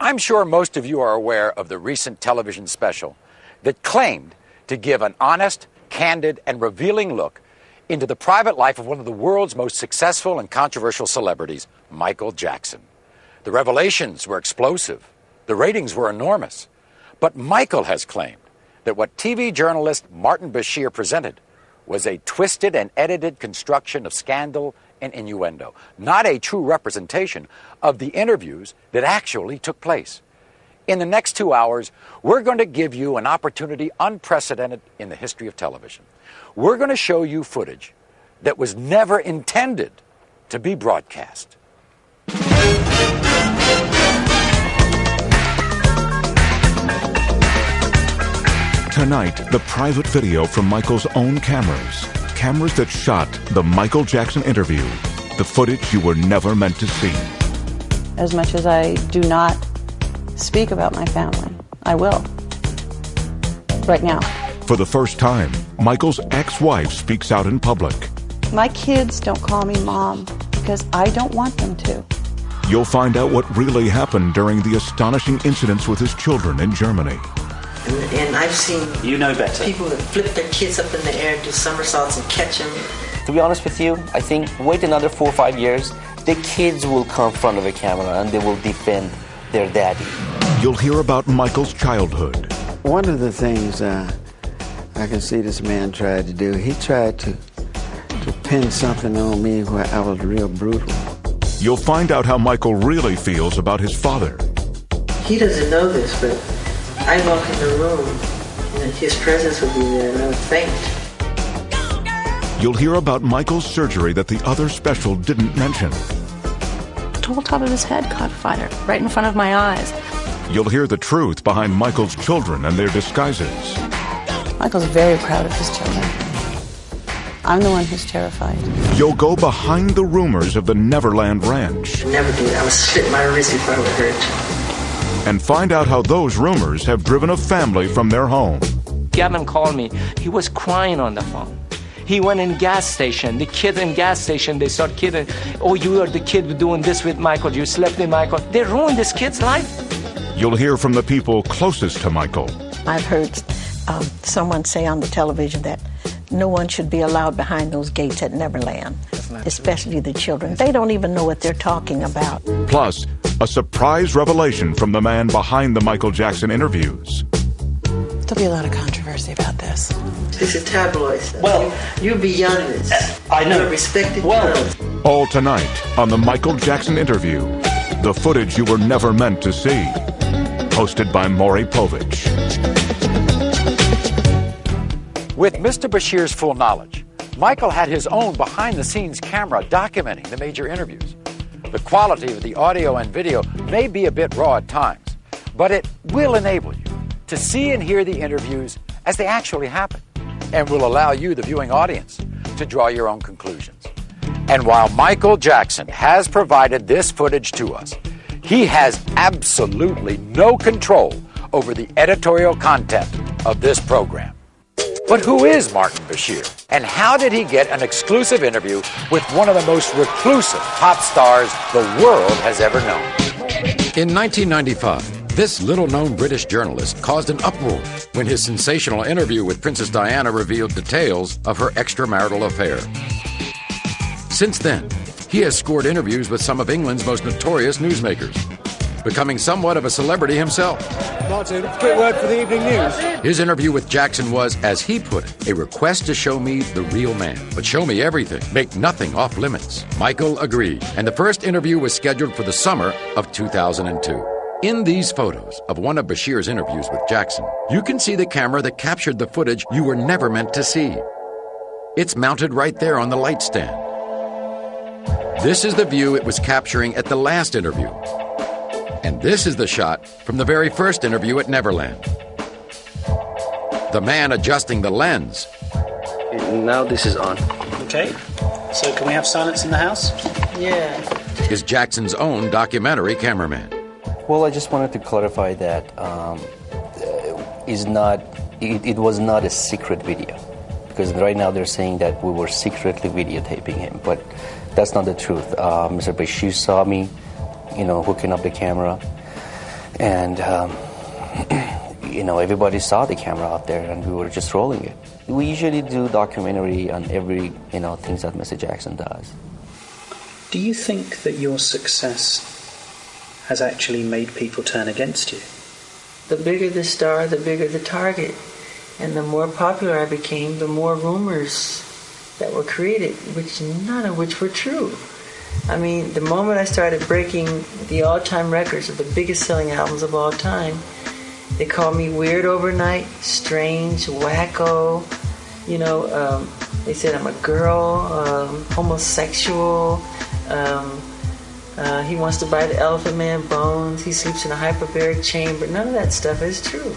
I'm sure most of you are aware of the recent television special that claimed to give an honest, candid, and revealing look into the private life of one of the world's most successful and controversial celebrities, Michael Jackson. The revelations were explosive. The ratings were enormous. But Michael has claimed that what TV journalist Martin Bashir presented was a twisted and edited construction of scandal and innuendo, not a true representation of the interviews that actually took place. In the next 2 hours, we're going to give you an opportunity unprecedented in the history of television. We're going to show you footage that was never intended to be broadcast. Tonight, the private video from Michael's own cameras. Cameras that shot the Michael Jackson interview. The footage you were never meant to see. As much as I do not speak about my family, I will. Right now. For the first time, Michael's ex-wife speaks out in public. My kids don't call me mom because I don't want them to. You'll find out what really happened during the astonishing incidents with his children in Germany. And I've seen people that flip their kids up in the air, do somersaults and catch them. To be honest with you, I think wait another 4 or 5 years, the kids will come in front of a camera and they will defend their daddy. You'll hear about Michael's childhood. One of the things I can see this man tried to do, he tried to pin something on me where I was real brutal. You'll find out how Michael really feels about his father. He doesn't know this, but I walk in the room and his presence would be there and I would faint. You'll hear about Michael's surgery that the other special didn't mention. The whole top of his head caught fire right in front of my eyes. You'll hear the truth behind Michael's children and their disguises. Michael's very proud of his children. I'm the one who's terrified. You'll go behind the rumors of the Neverland Ranch. Never do it. I would slit my wrist before I would hurt. And find out how those rumors have driven a family from their home. Gavin called me. He was crying on the phone. He went in gas station. The kid in gas station, they start kidding. Oh, you are the kid doing this with Michael. You slept with Michael. They ruined this kid's life. You'll hear from the people closest to Michael. I've heard someone say on the television that no one should be allowed behind those gates at Neverland, especially the children. They don't even know what they're talking about. Plus, a surprise revelation from the man behind the Michael Jackson interviews. There'll be a lot of controversy about this. This is tabloid stuff. Well, you're beyond this. I know. You're a respected journalist. All tonight on the Michael Jackson interview. The footage you were never meant to see. Hosted by Maury Povich. With Mr. Bashir's full knowledge, Michael had his own behind-the-scenes camera documenting the major interviews. The quality of the audio and video may be a bit raw at times, but it will enable you to see and hear the interviews as they actually happen, and will allow you, the viewing audience, to draw your own conclusions. And while Michael Jackson has provided this footage to us, he has absolutely no control over the editorial content of this program. But who is Martin Bashir? And how did he get an exclusive interview with one of the most reclusive pop stars the world has ever known? In 1995, this little-known British journalist caused an uproar when his sensational interview with Princess Diana revealed details of her extramarital affair. Since then, he has scored interviews with some of England's most notorious newsmakers, becoming somewhat of a celebrity himself. Martin, quick word for the evening news. His interview with Jackson was, as he put it, a request to show me the real man. But show me everything. Make nothing off limits. Michael agreed, and the first interview was scheduled for the summer of 2002. In these photos of one of Bashir's interviews with Jackson, you can see the camera that captured the footage you were never meant to see. It's mounted right there on the light stand. This is the view it was capturing at the last interview. And this is the shot from the very first interview at Neverland. The man adjusting the lens. Now this is on. Okay, so can we have silence in the house? Yeah. Is Jackson's own documentary cameraman. Well, I just wanted to clarify that it was not a secret video. Because right now they're saying that we were secretly videotaping him, but that's not the truth. Mr. Bashir saw me, hooking up the camera. And, everybody saw the camera out there, and we were just rolling it. We usually do documentary on every, things that Mr. Jackson does. Do you think that your success has actually made people turn against you? The bigger the star, the bigger the target. And the more popular I became, the more rumors that were created, none of which were true. I mean, the moment I started breaking the all-time records of the biggest selling albums of all time, they called me weird overnight, strange, wacko. They said I'm a girl, homosexual. He wants to buy the Elephant Man bones. He sleeps in a hyperbaric chamber. None of that stuff is true.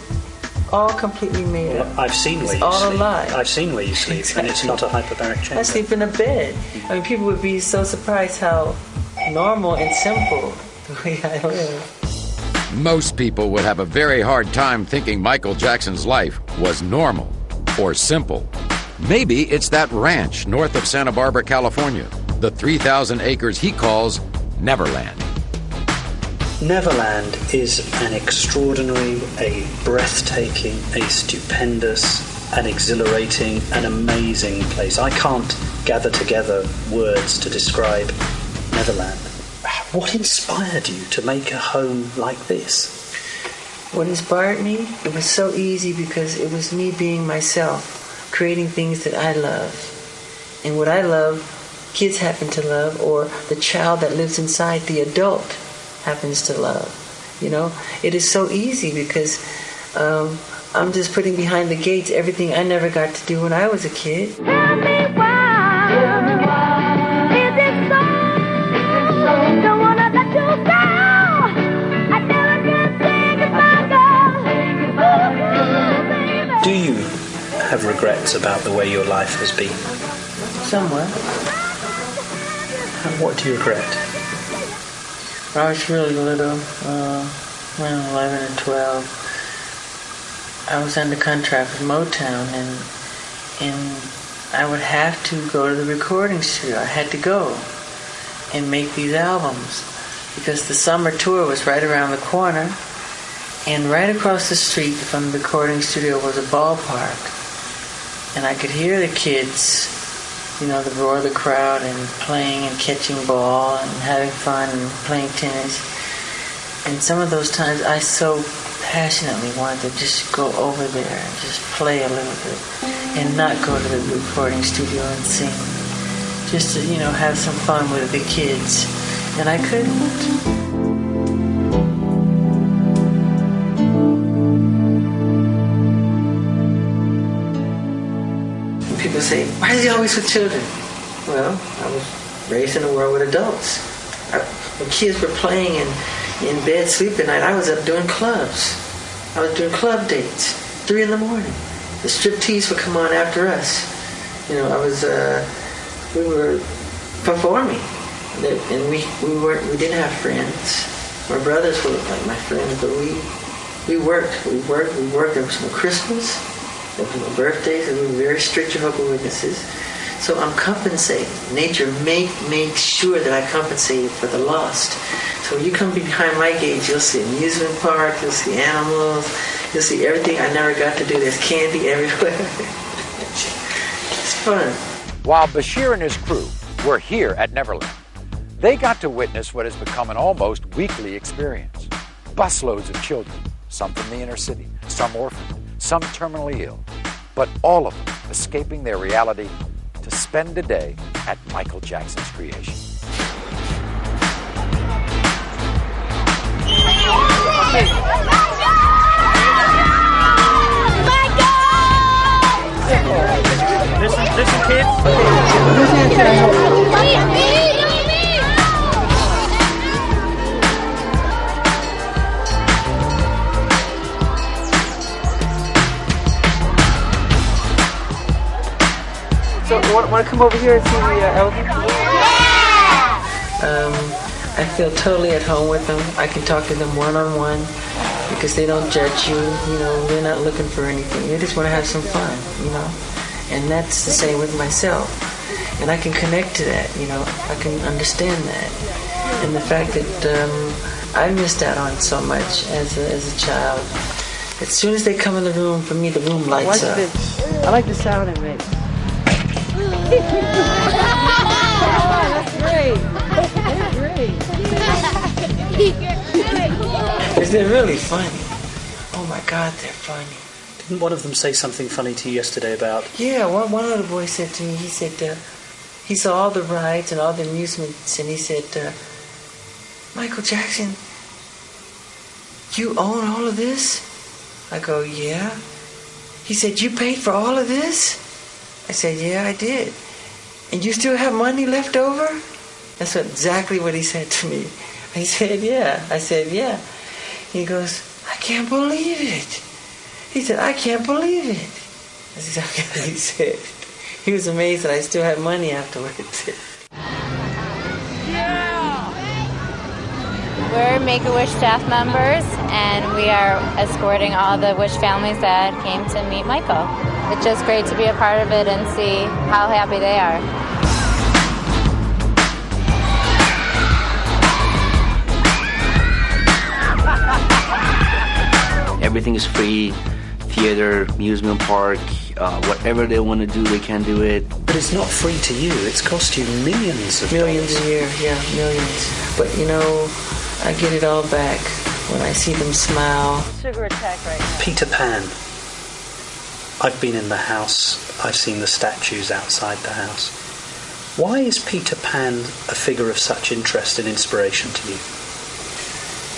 All completely made up. I've seen where you sleep. All a lie. I've seen where you sleep, exactly. And it's not a hyperbaric chamber. I sleep in a bed. I mean, people would be so surprised how normal and simple the way I live. Most people would have a very hard time thinking Michael Jackson's life was normal or simple. Maybe it's that ranch north of Santa Barbara, California, the 3,000 acres he calls Neverland. Neverland is an extraordinary, a breathtaking, a stupendous, an exhilarating, an amazing place. I can't gather together words to describe Neverland. What inspired you to make a home like this? What inspired me? It was so easy because it was me being myself, creating things that I love. And what I love, kids happen to love, or the child that lives inside the adult happens to love. It is so easy because I'm just putting behind the gates everything I never got to do when I was a kid. Tell me why, is it so? Don't wanna let you go. I never can say goodbye, girl. Do you have regrets about the way your life has been? Somewhat. And what do you regret? When I was really little, 11 and 12, I was under contract with Motown, and I would have to go to the recording studio. I had to go and make these albums because the summer tour was right around the corner, and right across the street from the recording studio was a ballpark, and I could hear the kids, the roar of the crowd and playing and catching ball and having fun and playing tennis. And some of those times I so passionately wanted to just go over there and just play a little bit and not go to the recording studio and sing. Just to, have some fun with the kids. And I couldn't. People say, why is he always with children? Well, I was raised in a world with adults. When kids were playing in bed sleeping at night, I was up doing clubs. I was doing club dates, 3 in the morning. The striptease would come on after us. We were performing. And we didn't have friends. My brothers were like my friends, but we worked. There was no Christmas. There was no birthdays, and we were very strict Jehovah's Witnesses. So I'm compensating. Nature makes sure that I compensated for the lost. So when you come behind my gate, you'll see amusement park, you'll see animals, you'll see everything I never got to do. There's candy everywhere. It's fun. While Bashir and his crew were here at Neverland, they got to witness what has become an almost weekly experience. Busloads of children, some from the inner city, some orphaned, some terminally ill, but all of them escaping their reality to spend a day at Michael Jackson's creation. Listen, kids. So, want to come over here and see the elephant? I feel totally at home with them. I can talk to them one-on-one because they don't judge you. They're not looking for anything. They just want to have some fun, And that's the same with myself. And I can connect to that, I can understand that. And the fact that I missed out on so much as a child. As soon as they come in the room, for me, the room lights up. I like the sound it makes. That's great. That's great. They're really funny. Oh my God, they're funny. Didn't one of them say something funny to you yesterday about... Yeah, one of the boys said to me, he said, he saw all the rides and all the amusements, and he said, Michael Jackson, you own all of this? I go, yeah. He said, you paid for all of this? I said, yeah, I did. And you still have money left over? That's exactly what he said to me. I said, yeah. I said, yeah. He goes, I can't believe it. He said, I can't believe it. That's exactly what he said. He was amazed that I still had money afterwards. We're Make-A-Wish staff members, and we are escorting all the Wish families that came to meet Michael. It's just great to be a part of it and see how happy they are. Everything is free. Theater, amusement park, whatever they want to do, they can do it. But it's not free to you. It's cost you millions of Millions dollars. a year, yeah, millions. But, you know, I get it all back when I see them smile. Sugar attack right now. Peter Pan. I've been in the house. I've seen the statues outside the house. Why is Peter Pan a figure of such interest and inspiration to you?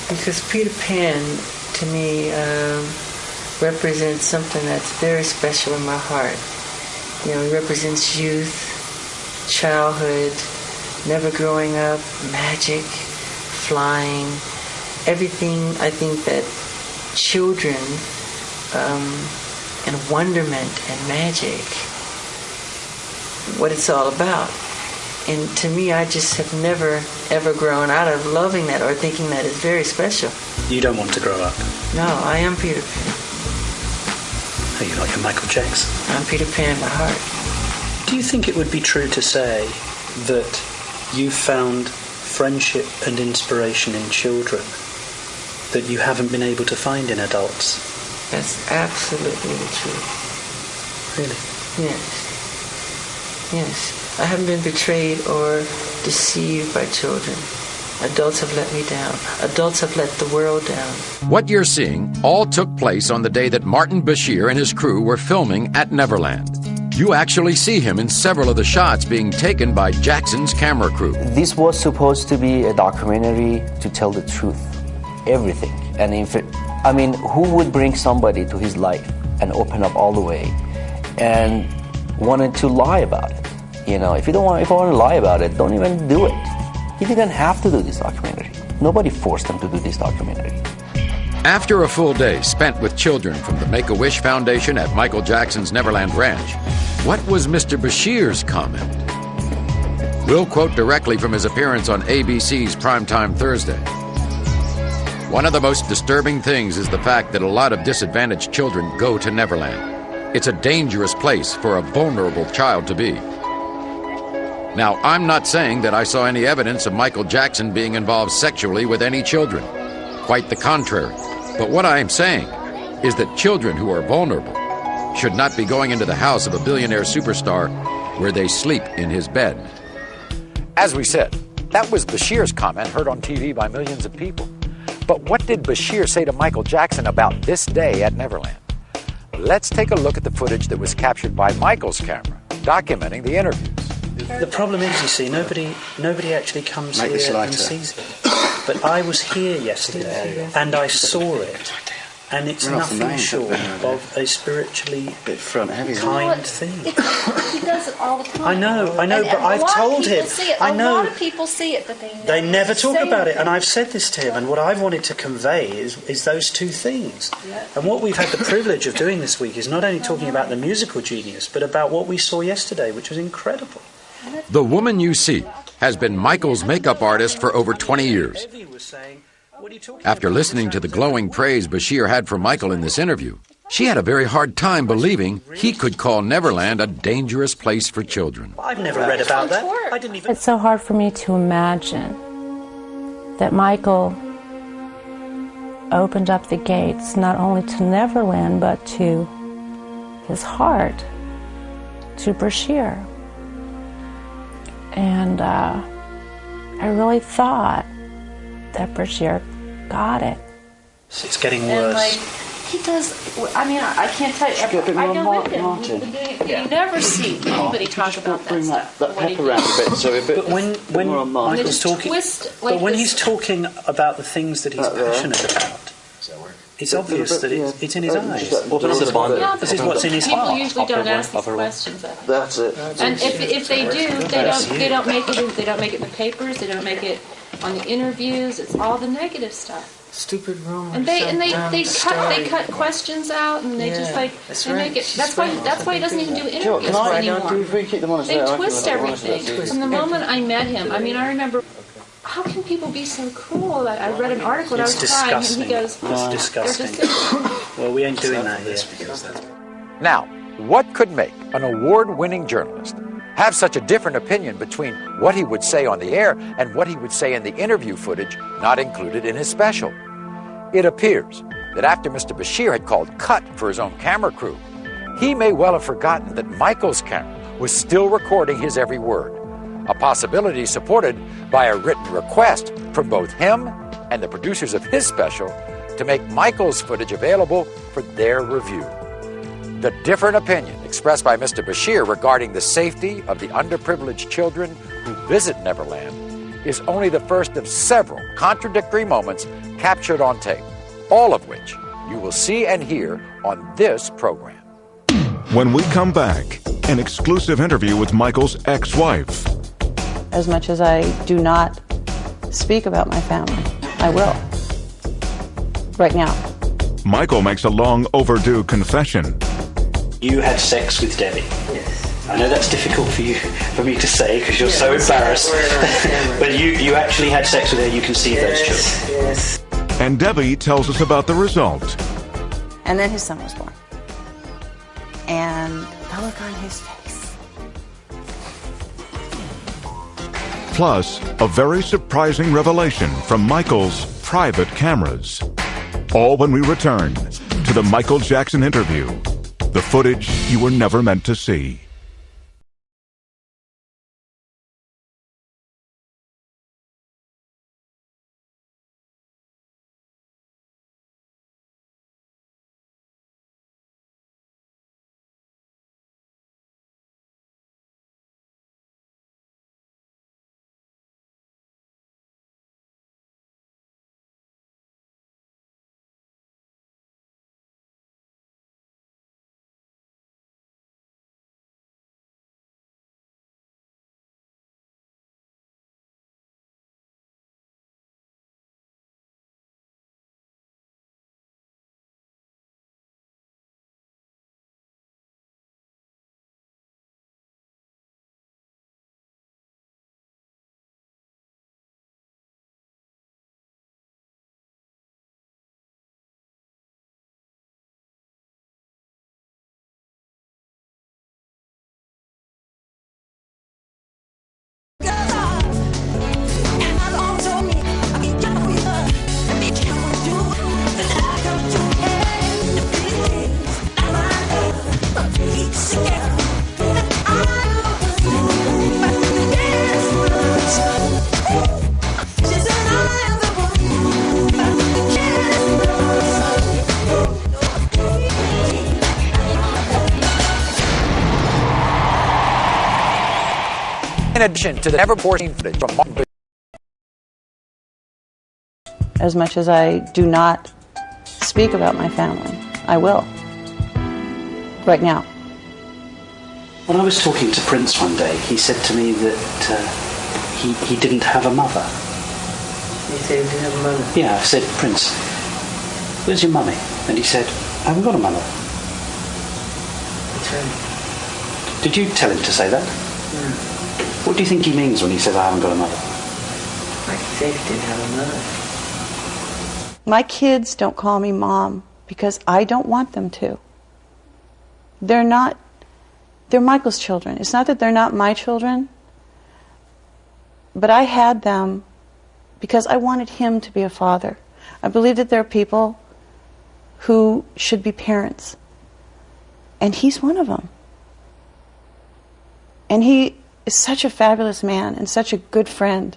Because Peter Pan, to me, represents something that's very special in my heart. You know, he represents youth, childhood, never growing up, magic, flying, everything I think that children and wonderment and magic, what it's all about. And to me, I just have never, ever grown out of loving that or thinking that is very special. You don't want to grow up? No, I am Peter Pan. Are you like a Michael Jackson? I'm Peter Pan by heart. Do you think it would be true to say that you found friendship and inspiration in children that you haven't been able to find in adults? That's absolutely the truth. Really? Yes. Yes. I haven't been betrayed or deceived by children. Adults have let me down. Adults have let the world down. What you're seeing all took place on the day that Martin Bashir and his crew were filming at Neverland. You actually see him in several of the shots being taken by Jackson's camera crew. This was supposed to be a documentary to tell the truth, everything. And who would bring somebody to his life and open up all the way and wanted to lie about it? You know, if I want to lie about it, don't even do it. He didn't have to do this documentary. Nobody forced him to do this documentary. After a full day spent with children from the Make-A-Wish Foundation at Michael Jackson's Neverland Ranch, what was Mr. Bashir's comment? We'll quote directly from his appearance on ABC's Primetime Thursday. One of the most disturbing things is the fact that a lot of disadvantaged children go to Neverland. It's a dangerous place for a vulnerable child to be. Now, I'm not saying that I saw any evidence of Michael Jackson being involved sexually with any children. Quite the contrary. But what I am saying is that children who are vulnerable should not be going into the house of a billionaire superstar where they sleep in his bed. As we said, that was Bashir's comment heard on TV by millions of people. But what did Bashir say to Michael Jackson about this day at Neverland? Let's take a look at the footage that was captured by Michael's camera, documenting the interviews. The problem is, you see, nobody actually comes here and sees it. But I was here yesterday, and I saw it, and it's nothing short of a spiritually kind thing. He does it all the time. I know, but I've told him. I know. A lot of people see it, but they never talk about it, and I've said this to him, and what I've wanted to convey is those two things. Yeah. And what we've had the privilege of doing this week is not only talking about the musical genius, but about what we saw yesterday, which was incredible. The woman you see has been Michael's makeup artist for over 20 years. After listening to the glowing praise Bashir had for Michael in this interview, she had a very hard time believing he could call Neverland a dangerous place for children. I've never read about that. I didn't even... It's so hard for me to imagine that Michael opened up the gates not only to Neverland but to his heart, to Brashear. And I really thought that Brashear got it. It's getting worse. And he does. I mean, I can't tell you. I know with him. You never see anybody talk about that stuff. That pepper around a bit, so a bit. But when Michael's talking, but when he's talking about the things that he's passionate about, it's obvious that it's in his eyes. This is what's in his heart. People usually don't ask these questions. That's it. And if they do, they don't make it. They don't make it in the papers. They don't make it on the interviews. It's all the negative stuff. Stupid rumors. And they cut questions out, and they just they make it. That's why he doesn't even do interviews anymore. They twist everything. From the moment I met him, I mean, I remember. How can people be so cruel? I read an article and I was crying, and he goes, "It's disgusting." Well, we ain't doing that here. Now, what could make an award-winning journalist have such a different opinion between what he would say on the air and what he would say in the interview footage not included in his special? It appears that after Mr. Bashir had called cut for his own camera crew, he may well have forgotten that Michael's camera was still recording his every word, a possibility supported by a written request from both him and the producers of his special to make Michael's footage available for their review. The different opinion expressed by Mr. Bashir regarding the safety of the underprivileged children who visit Neverland is only the first of several contradictory moments captured on tape, all of which you will see and hear on this program. When we come back, an exclusive interview with Michael's ex-wife. As much as I do not speak about my family, I will. Right now. Michael makes a long overdue confession. You had sex with Debbie. Yes. I know that's difficult for me to say because you're so embarrassed. But you actually had sex with her. You conceived those children. Yes. And Debbie tells us about the result. And then his son was born. And the look on his face. Plus, a very surprising revelation from Michael's private cameras. All when we return to the Michael Jackson interview. The footage you were never meant to see. In addition to the never-before-seen footage from Michael. As much as I do not speak about my family, I will. Right now. When I was talking to Prince one day, he said to me that he didn't have a mother. You said he didn't have a mother? Yeah, I said, Prince, where's your mummy? And he said, I haven't got a mother. That's right. Did you tell him to say that? Mm. What do you think he means when he says, I haven't got a mother? Like he said he didn't have a mother. My kids don't call me mom because I don't want them to. They're Michael's children. It's not that they're not my children, but I had them because I wanted him to be a father. I believe that there are people who should be parents. And he's one of them. And he is such a fabulous man and such a good friend.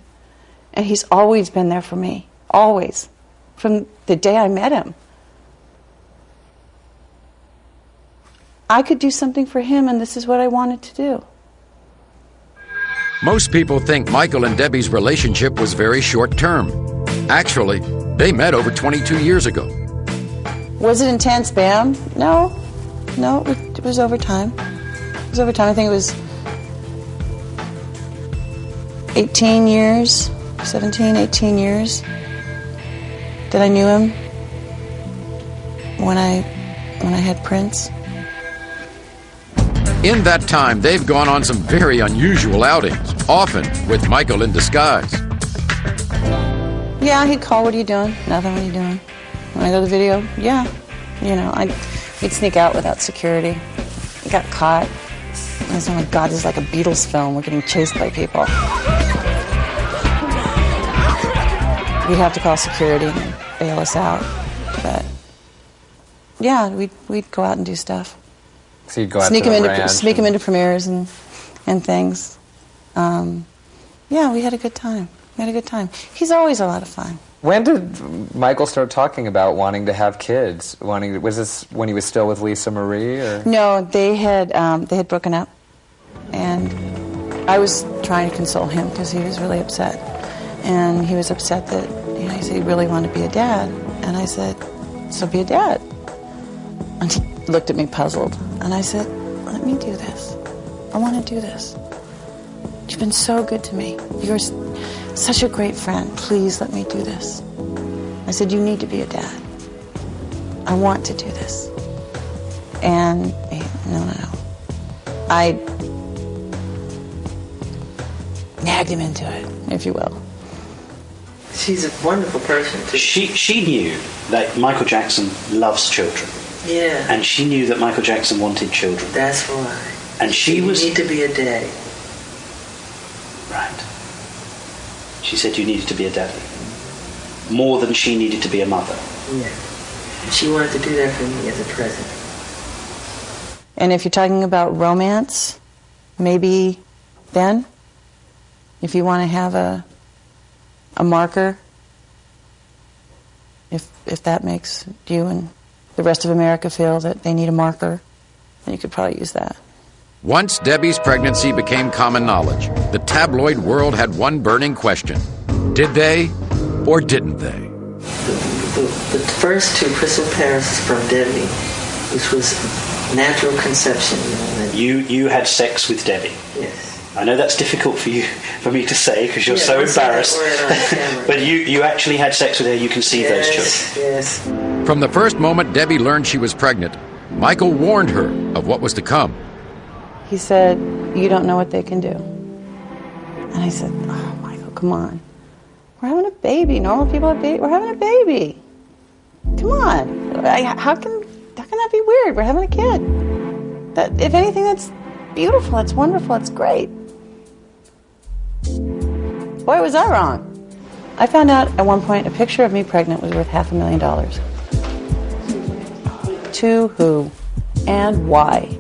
And he's always been there for me. Always. From the day I met him. I could do something for him, and this is what I wanted to do. Most people think Michael and Debbie's relationship was very short-term. Actually, they met over 22 years ago. Was it intense, Bam? No. No, it was over time. It was over time. I think it was 18 years, 17, 18 years that I knew him when I had Prince. In that time, they've gone on some very unusual outings, often with Michael in disguise. Yeah, he'd call, "What are you doing?" "Nothing, what are you doing?" When I go to the video, yeah. You know, we'd sneak out without security. We got caught. I was, oh my God, this is like a Beatles film. We're getting chased by people. We'd have to call security and bail us out. But yeah, we'd go out and do stuff. So you'd go out sneak to him the into ranch sneak him into premieres and things. Yeah, we had a good time. We had a good time. He's always a lot of fun. When did Michael start talking about wanting to have kids? Was this when he was still with Lisa Marie, or? No, they had broken up, and I was trying to console him because he was really upset, and he was upset that he said he really wanted to be a dad, and I said, "So be a dad." And he looked at me puzzled, and I said, "Let me do this. I want to do this. You've been so good to me. You're such a great friend. Please let me do this." I said, "You need to be a dad. I want to do this." And he, no. I nagged him into it, if you will. She's a wonderful person, too. She knew that Michael Jackson loves children. Yeah. And she knew that Michael Jackson wanted children. That's why. And she was... You need to be a daddy. Right. She said you needed to be a daddy. More than she needed to be a mother. Yeah. She wanted to do that for me as a present. And if you're talking about romance, maybe then, if you want to have a marker, if that makes you and the rest of America feel that they need a marker, then you could probably use that. Once Debbie's pregnancy became common knowledge, the tabloid world had one burning question. Did they or didn't they? The first two Crystal Paris from Debbie, which was natural conception. You had sex with Debbie? Yes. I know that's difficult for me to say because you're so embarrassed. But you actually had sex with her. You can see those children. Yes. From the first moment Debbie learned she was pregnant, Michael warned her of what was to come. He said, "You don't know what they can do." And I said, "Oh, Michael, come on. We're having a baby. Normal people have babies. We're having a baby. Come on. How can that be weird? We're having a kid. That, if anything, that's beautiful. That's wonderful. It's great." Boy, was I wrong. I found out at one point a picture of me pregnant was worth $500,000. To who and why?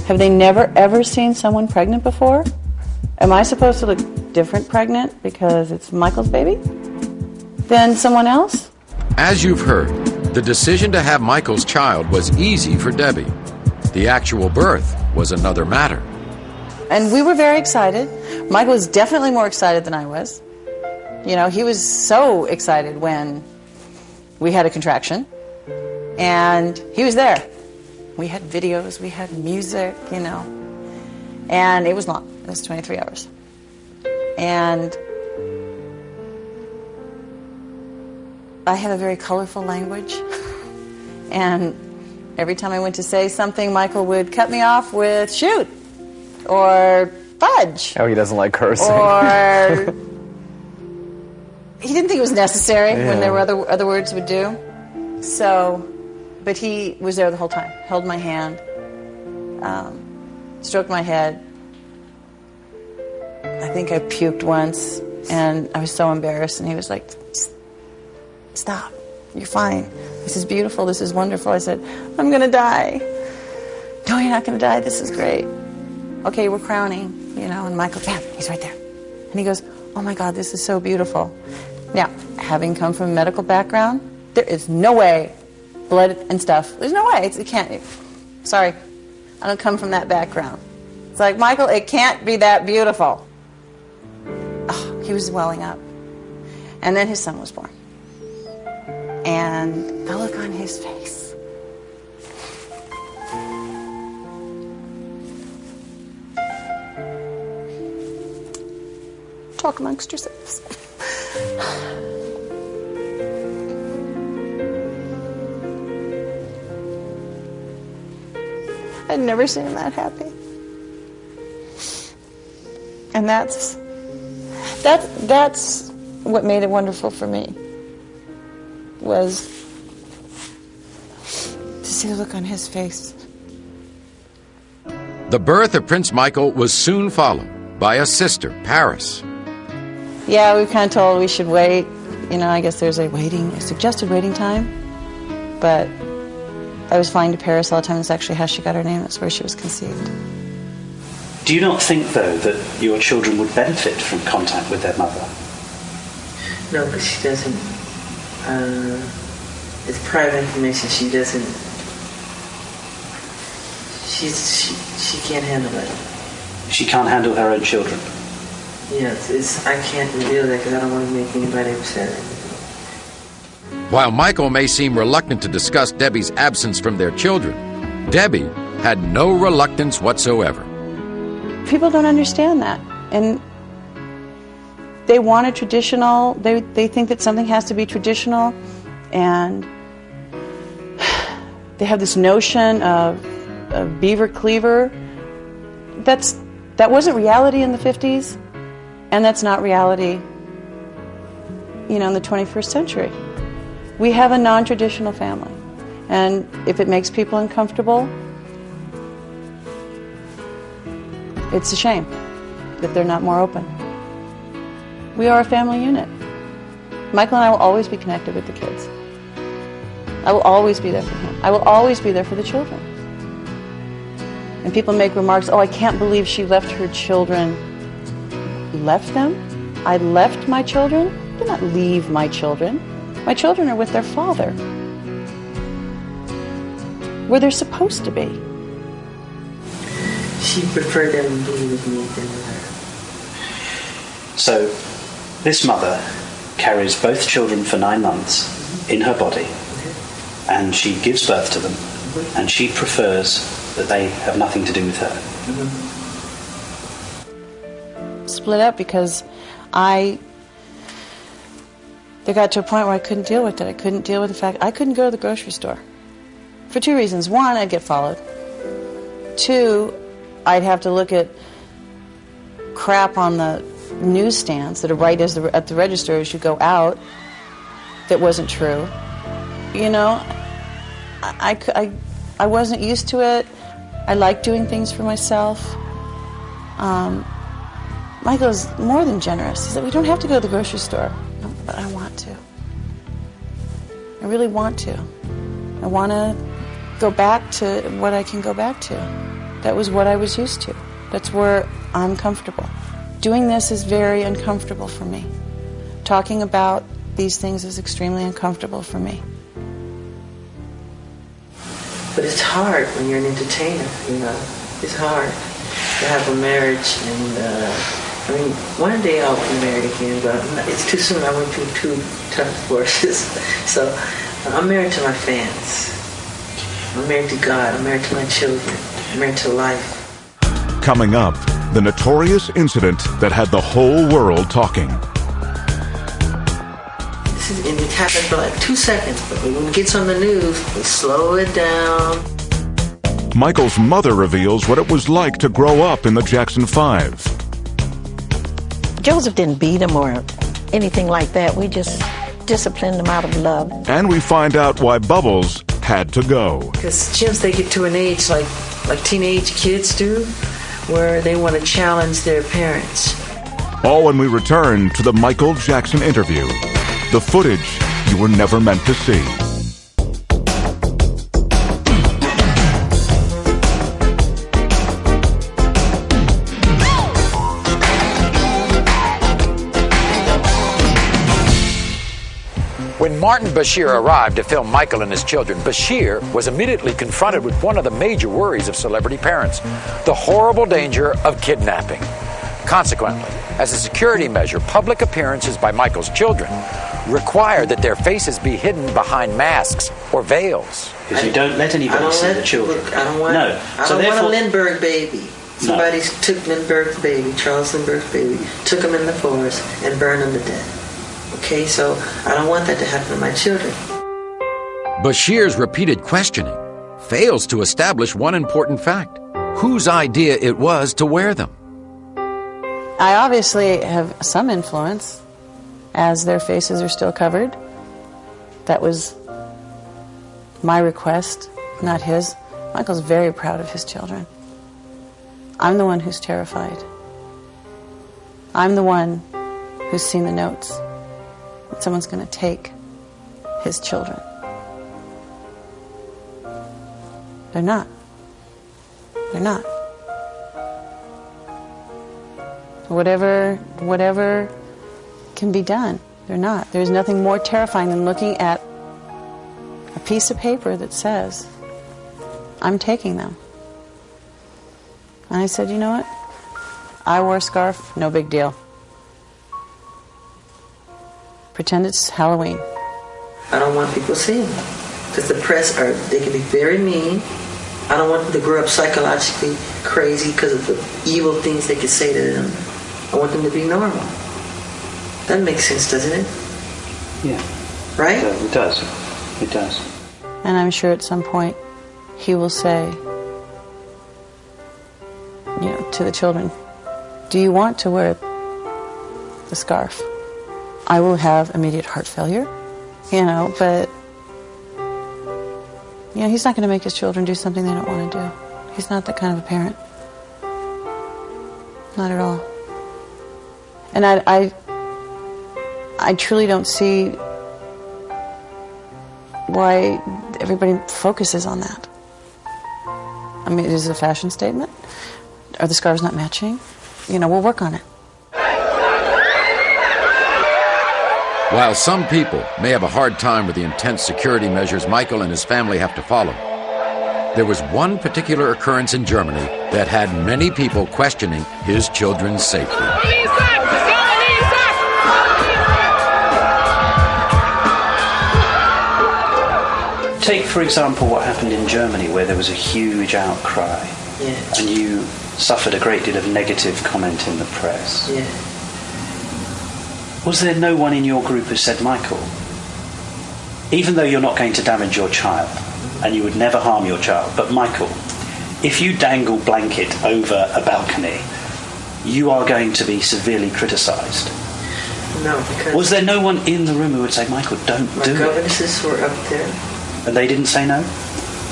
Have they never ever seen someone pregnant before? Am I supposed to look different pregnant because it's Michael's baby than someone else? As you've heard, the decision to have Michael's child was easy for Debbie. The actual birth was another matter. And we were very excited. Michael was definitely more excited than I was. You know, he was so excited when we had a contraction. And he was there. We had videos, we had music, you know. And it was long. It was 23 hours. And I have a very colorful language. And every time I went to say something, Michael would cut me off with shoot or fudge. Oh, he doesn't like cursing. Or he didn't think it was necessary when there were other words would do. So, but he was there the whole time, held my hand, stroked my head. I think I puked once, and I was so embarrassed, and he was like, stop. You're fine. This is beautiful. This is wonderful. I said, I'm going to die. No, you're not going to die. This is great. Okay, we're crowning, and Michael, he's right there. And he goes, oh my God, this is so beautiful. Now, having come from a medical background, there is no way, blood and stuff, there's no way. It can't. Sorry, I don't come from that background. It's like, Michael, it can't be that beautiful. Oh, he was welling up. And then his son was born. And the look on his face. Talk amongst yourselves. I'd never seen him that happy. And that's what made it wonderful for me, was to see the look on his face. The birth of Prince Michael was soon followed by a sister, Paris. Yeah, we were kind of told we should wait. I guess there's a suggested waiting time. But I was flying to Paris all the time. That's actually how she got her name. That's where she was conceived. Do you not think, though, that your children would benefit from contact with their mother? No, but she doesn't. It's private information. She doesn't. She can't handle it. She can't handle her own children? Yes, I can't reveal that because I don't want to make anybody upset. While Michael may seem reluctant to discuss Debbie's absence from their children, Debbie had no reluctance whatsoever. People don't understand that. And they want a traditional, they think that something has to be traditional, and they have this notion of beaver cleaver. That wasn't reality in the 50s, and that's not reality, in the 21st century. We have a non-traditional family, and if it makes people uncomfortable, it's a shame that they're not more open. We are a family unit. Michael and I will always be connected with the kids. I will always be there for him. I will always be there for the children. And people make remarks, I can't believe she left her children. Left them? I left my children? I did not leave my children. My children are with their father, where they're supposed to be. She preferred them to be with me than with her. So, this mother carries both children for 9 months in her body, and she gives birth to them, and she prefers that they have nothing to do with her. Split up because they got to a point where I couldn't deal with it. I couldn't deal with the fact I couldn't go to the grocery store. For 2 reasons. 1, I'd get followed. 2, I'd have to look at crap on the newsstands that are right at the register as you go out that wasn't true. I wasn't used to it. I like doing things for myself. Michael is more than generous. He said, we don't have to go to the grocery store. No, but I want to. I really want to. I want to go back to what I can go back to. That was what I was used to. That's where I'm comfortable. Doing this is very uncomfortable for me. Talking about these things is extremely uncomfortable for me. But it's hard when you're an entertainer, It's hard to have a marriage, and one day I'll be married again, but it's too soon. I went through 2 tough divorces. So I'm married to my fans. I'm married to God. I'm married to my children. I'm married to life. Coming up, the notorious incident that had the whole world talking. And it happened for like 2 seconds, but when it gets on the news, they slow it down. Michael's mother reveals what it was like to grow up in the Jackson 5. Joseph didn't beat him or anything like that. We just disciplined him out of love. And we find out why Bubbles had to go. Because chimps, they get to an age like teenage kids do, where they want to challenge their parents. All when we return to the Michael Jackson interview. The footage you were never meant to see. When Martin Bashir arrived to film Michael and his children, Bashir was immediately confronted with one of the major worries of celebrity parents, the horrible danger of kidnapping. Consequently, as a security measure, public appearances by Michael's children required that their faces be hidden behind masks or veils. Because you don't let anybody see the children. I don't want a Lindbergh baby. Somebody took Lindbergh's baby, Charles Lindbergh's baby, took him in the forest and burned him to death. Okay, so I don't want that to happen to my children. Bashir's repeated questioning fails to establish one important fact: whose idea it was to wear them. I obviously have some influence, as their faces are still covered. That was my request, not his. Michael's very proud of his children. I'm the one who's terrified. I'm the one who's seen the notes. Someone's going to take his children. They're not. They're not. Whatever can be done, they're not. There's nothing more terrifying than looking at a piece of paper that says, I'm taking them. And I said, you know what? I wore a scarf, no big deal. Pretend it's Halloween. I don't want people seeing them. Because the press, they can be very mean. I don't want them to grow up psychologically crazy because of the evil things they can say to them. I want them to be normal. That makes sense, doesn't it? Yeah. Right? It does. It does. And I'm sure at some point he will say, to the children, do you want to wear the scarf? I will have immediate heart failure, but he's not going to make his children do something they don't want to do. He's not that kind of a parent. Not at all. And I truly don't see why everybody focuses on that. I mean, is it a fashion statement? Are the scarves not matching? We'll work on it. While some people may have a hard time with the intense security measures Michael and his family have to follow, there was one particular occurrence in Germany that had many people questioning his children's safety. Take, for example, what happened in Germany, where there was a huge outcry, and you suffered a great deal of negative comment in the press. Yeah. Was there no one in your group who said, Michael, even though you're not going to damage your child, and you would never harm your child, but Michael, if you dangle blanket over a balcony, you are going to be severely criticised? No, because... Was there no one in the room who would say, Michael, don't do it? My governesses were up there. And they didn't say no?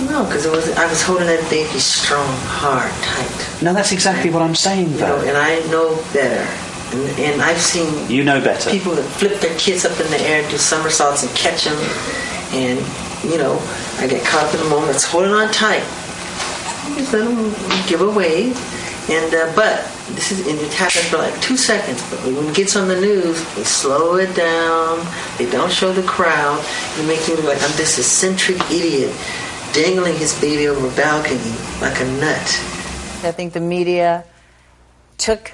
No, because I was holding that baby strong, hard, tight. No, that's exactly what I'm saying, though. And I know better. And I've seen people that flip their kids up in the air and do somersaults and catch them. And, I get caught up in the moment. It's holding on tight. Just let them give away. But it happens for like 2 seconds. But when it gets on the news, they slow it down. They don't show the crowd. It makes me look like I'm this eccentric idiot dangling his baby over a balcony like a nut. I think the media took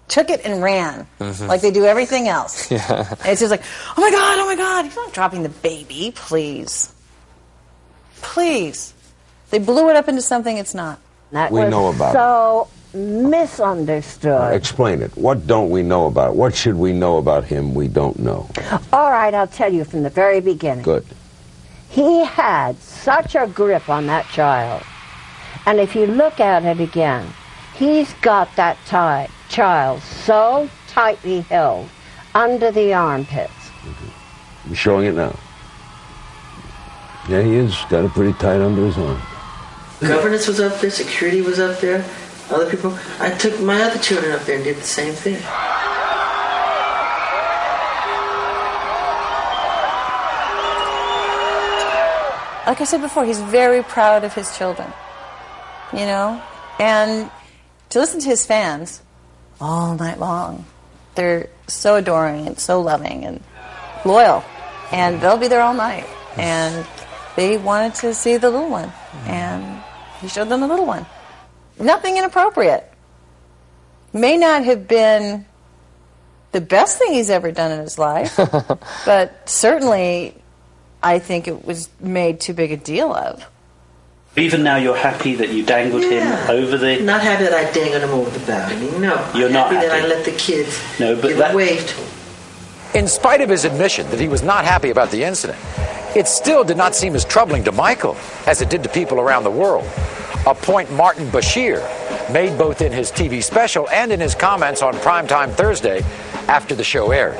it and ran, like they do everything else. Yeah. And it's just like, oh my God, he's not dropping the baby, please. Please. They blew it up into something it's not. That we know about so misunderstood. Explain it. What don't we know about it? What should we know about him we don't know? All right, I'll tell you from the very beginning. Good. He had such a grip on that child. And if you look at it again, he's got that child so tightly held under the armpits. I'm showing it now. Yeah, he is got it pretty tight under his arm. Governance was up there, security was up there, other people. I took my other children up there and did the same thing. like I said before, he's very proud of his children, you know? And to listen to his fans all night long, they're so adoring and so loving and loyal, and they'll be there all night. And they wanted to see the little one, and he showed them the little one. Nothing inappropriate. May not have been the best thing he's ever done in his life, but certainly I think it was made too big a deal of. Even now you're happy that you dangled him over the... Not happy that I dangled him over the balcony, no. You're not happy that I let the kids give a wave to him. In spite of his admission that he was not happy about the incident, it still did not seem as troubling to Michael as it did to people around the world. A point Martin Bashir made both in his TV special and in his comments on Primetime Thursday after the show aired.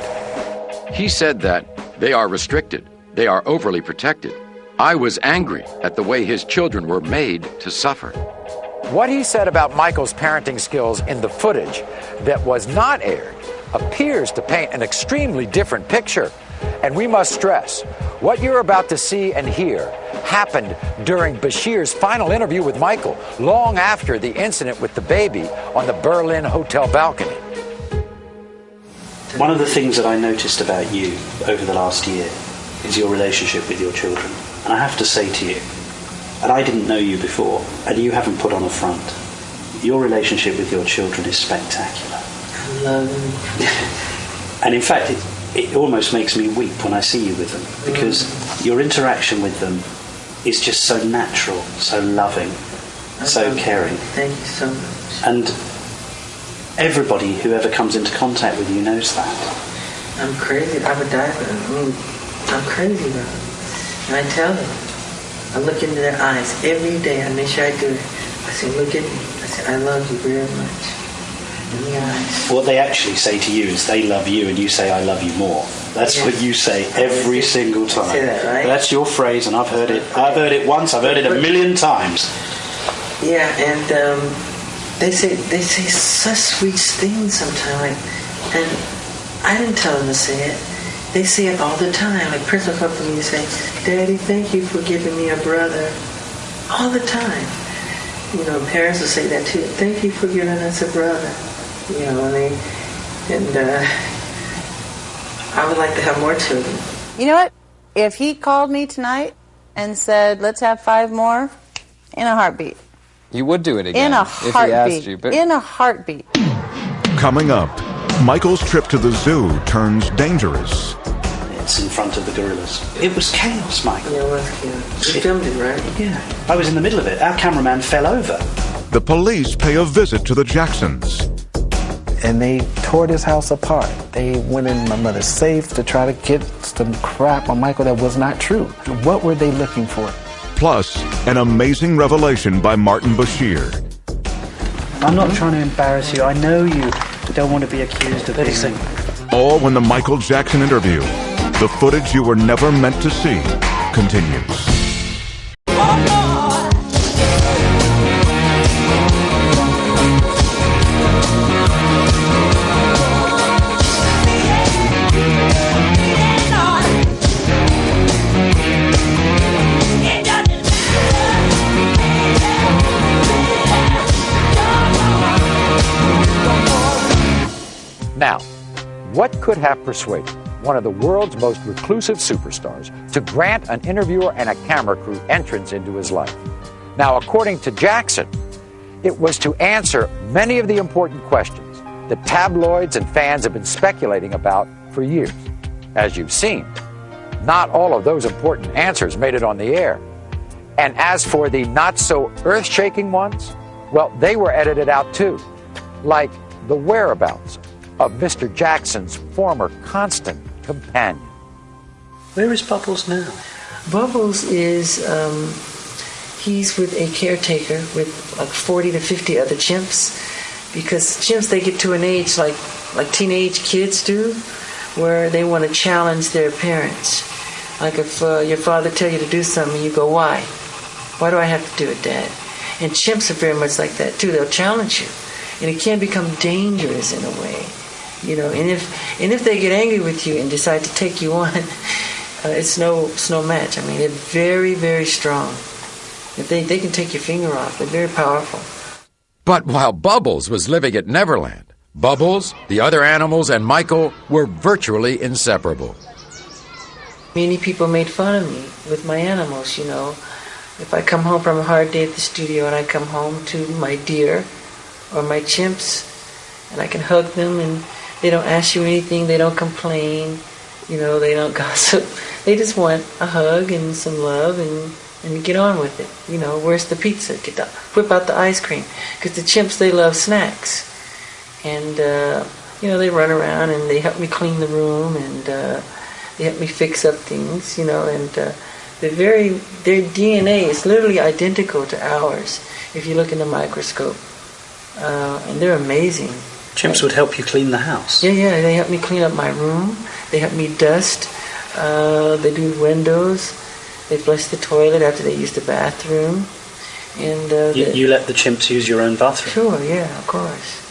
He said that they are restricted, they are overly protected. I was angry at the way his children were made to suffer. What he said about Michael's parenting skills in the footage that was not aired appears to paint an extremely different picture. And we must stress, what you're about to see and hear happened during Bashir's final interview with Michael, long after the incident with the baby on the Berlin hotel balcony. One of the things that I noticed about you over the last year is your relationship with your children. And I have to say to you, and I didn't know you before, and you haven't put on a front, your relationship with your children is spectacular. I love them. And in fact, it almost makes me weep when I see you with them, because your interaction with them is just so natural, so loving, so caring. Thank you so much. And everybody who ever comes into contact with you knows that. I'm crazy. I would die for them. I mean, I'm crazy about them. And I tell them. I look into their eyes every day. I make sure I do it. I say, look at me. I say, I love you very much. In the eyes. What they actually say to you is they love you and you say, I love you more. That's what you say every single time. Say that, right? That's your phrase, and I've heard it. I've heard it once, I've heard it a million times. Yeah, and they say such sweet things sometimes. And I didn't tell them to say it. They say it all the time. Like Prince will come to me and say, Daddy, thank you for giving me a brother. All the time. You know, parents will say that too. Thank you for giving us a brother. You know, and I would like to have more children. You know what? If he called me tonight and said, let's have 5 more, in a heartbeat. You would do it again in a if heartbeat. he asked you. But... In a heartbeat. Coming up, Michael's trip to the zoo turns dangerous. It's in front of the gorillas. It was chaos, Michael. Yeah, it was chaos. You filmed it, right? Yeah. I was in the middle of it. Our cameraman fell over. The police pay a visit to the Jacksons. And they tore this house apart. They went in my mother's safe to try to get some crap on Michael that was not true. What were they looking for? Plus, an amazing revelation by Martin Bashir. I'm not trying to embarrass you. I know you don't want to be accused of being... All when the Michael Jackson interview, the footage you were never meant to see, continues. Now, what could have persuaded one of the world's most reclusive superstars to grant an interviewer and a camera crew entrance into his life? Now, according to Jackson, it was to answer many of the important questions that tabloids and fans have been speculating about for years. As you've seen, not all of those important answers made it on the air. And as for the not-so-earth-shaking ones, well, they were edited out too, like the whereabouts of Mr. Jackson's former constant companion. Where is Bubbles now? Bubbles is, he's with a caretaker with like 40 to 50 other chimps, because chimps, they get to an age like teenage kids do, where they want to challenge their parents. Like if your father tell you to do something, you go, why? Why do I have to do it, Dad? And chimps are very much like that too. They'll challenge you. And it can become dangerous in a way. You know, and if they get angry with you and decide to take you on, it's no match. I mean, they're very, very strong. If they can take your finger off. They're very powerful. But while Bubbles was living at Neverland, Bubbles, the other animals, and Michael were virtually inseparable. Many people made fun of me with my animals, you know. If I come home from a hard day at the studio and I come home to my deer or my chimps, and I can hug them and they don't ask you anything, they don't complain, you know, they don't gossip. They just want a hug and some love and get on with it. You know, where's the pizza? Whip out the ice cream. Because the chimps, they love snacks. And, you know, they run around and they help me clean the room and they help me fix up things, you know, and their DNA is literally identical to ours if you look in the microscope. And they're amazing. Chimps would help you clean the house? Yeah, they help me clean up my room. They help me dust. They do windows. They flush the toilet after they use the bathroom. And you let the chimps use your own bathroom? Sure, yeah, of course.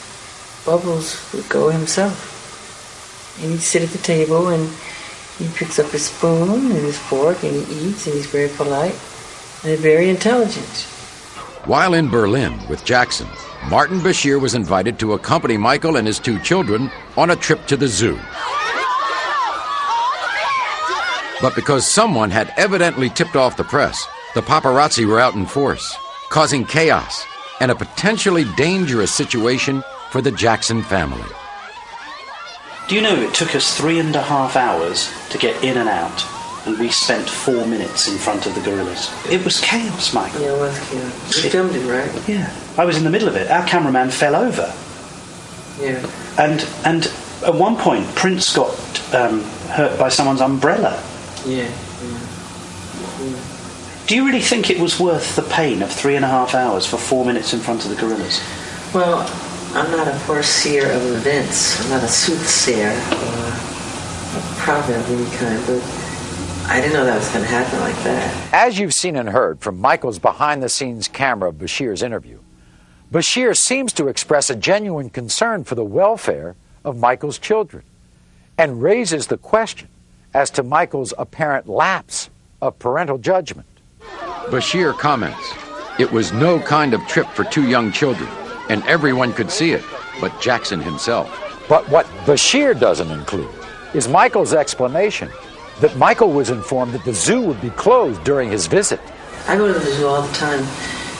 Bubbles would go himself. And he'd sit at the table and he picks up his spoon and his fork and he eats and he's very polite and very intelligent. While in Berlin with Jackson, Martin Bashir was invited to accompany Michael and his 2 children on a trip to the zoo. But because someone had evidently tipped off the press, the paparazzi were out in force, causing chaos and a potentially dangerous situation for the Jackson family. Do you know it took us 3.5 hours to get in and out, and we spent 4 minutes in front of the gorillas? It was chaos, Michael. Yeah, it was chaos. You filmed it, right? Yeah. I was in the middle of it. Our cameraman fell over. Yeah. And at one point, Prince got hurt by someone's umbrella. Yeah. Do you really think it was worth the pain of 3.5 hours for 4 minutes in front of the gorillas? Well, I'm not a foreseer of events. I'm not a soothsayer or a prophet of any kind, but I didn't know that was going to happen like that. As you've seen and heard from Michael's behind-the-scenes camera of Bashir's interview, Bashir seems to express a genuine concern for the welfare of Michael's children and raises the question as to Michael's apparent lapse of parental judgment. Bashir comments, "It was no kind of trip for 2 young children, and everyone could see it, but Jackson himself." But what Bashir doesn't include is Michael's explanation that Michael was informed that the zoo would be closed during his visit. I go to the zoo all the time.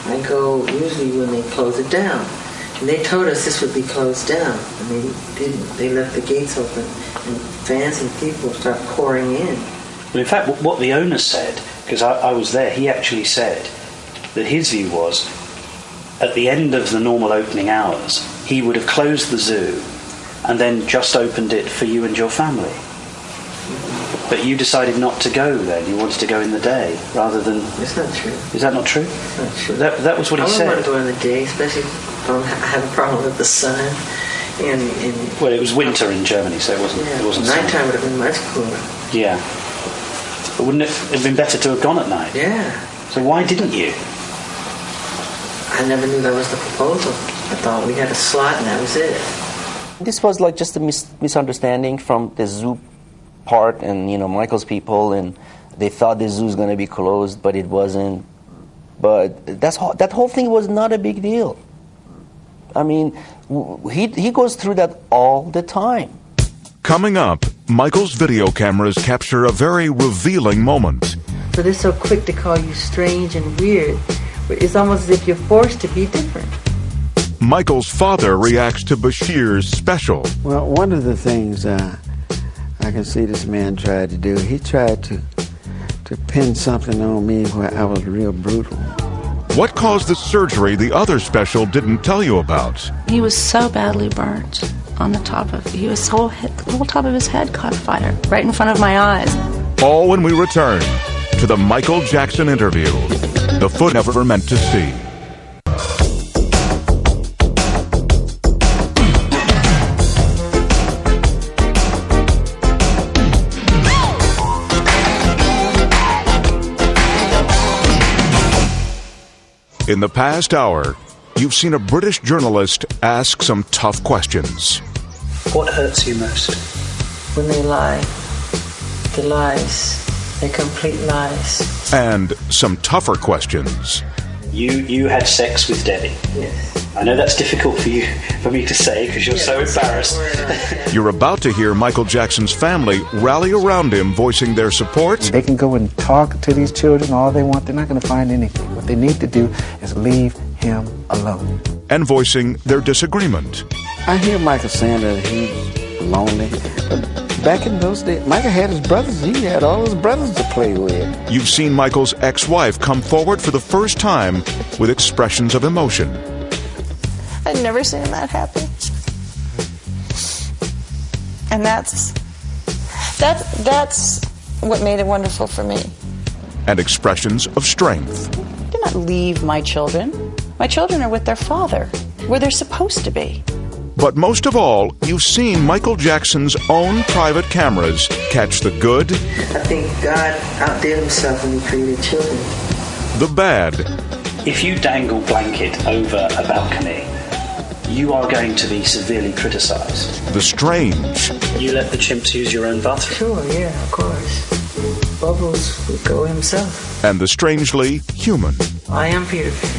I go usually when they close it down. And they told us this would be closed down, and they didn't. They left the gates open, and fans and people start pouring in. Well, in fact, what the owner said, because I was there, he actually said that his view was, at the end of the normal opening hours, he would have closed the zoo and then just opened it for you and your family. But you decided not to go then. You wanted to go in the day rather than... It's not true. Is that not true? It's not true. That was what he said. I wouldn't want to go in the day, especially if I don't have a problem with the sun. Well, it was winter in Germany, so it wasn't... Yeah, it wasn't nighttime summer. would have been much cooler. Yeah. But wouldn't it have been better to have gone at night? Yeah. So why didn't you? I never knew that was the proposal. I thought we had a slot and that was it. This was like just a misunderstanding from the zoo part and, you know, Michael's people, and they thought the zoo was going to be closed, but it wasn't. But that whole thing was not a big deal. I mean, he goes through that all the time. Coming up, Michael's video cameras capture a very revealing moment. So they're so quick to call you strange and weird. It's almost as if you're forced to be different. Michael's father reacts to Bashir's special. Well, one of the things I can see this man tried to do, he tried to pin something on me where I was real brutal. What caused the surgery the other special didn't tell you about? He was so badly burnt on the top of, the whole top of his head caught fire right in front of my eyes. All when we return to the Michael Jackson interview, the foot never meant to see. In the past hour, you've seen a British journalist ask some tough questions. What hurts you most? When they lie. The lies. They're complete lies. And some tougher questions. You had sex with Debbie. Yes. I know that's difficult for me to say because you're so embarrassed. You're about to hear Michael Jackson's family rally around him, voicing their support. They can go and talk to these children all they want. They're not going to find anything. What they need to do is leave him alone. And voicing their disagreement. I hear Michael saying that he's lonely, but back in those days, Michael had his brothers. He had all his brothers to play with. You've seen Michael's ex-wife come forward for the first time with expressions of emotion. I'd never seen him that happy. And that's what made it wonderful for me. And expressions of strength. I do not leave my children. My children are with their father, where they're supposed to be. But most of all, you've seen Michael Jackson's own private cameras catch the good. I think God outdid himself when he created children. The bad. If you dangle blanket over a balcony, you are going to be severely criticised. The strange. You let the chimps use your own bathroom? Sure, yeah, of course. Bubbles would go himself. And the strangely human. I am Peter Pan.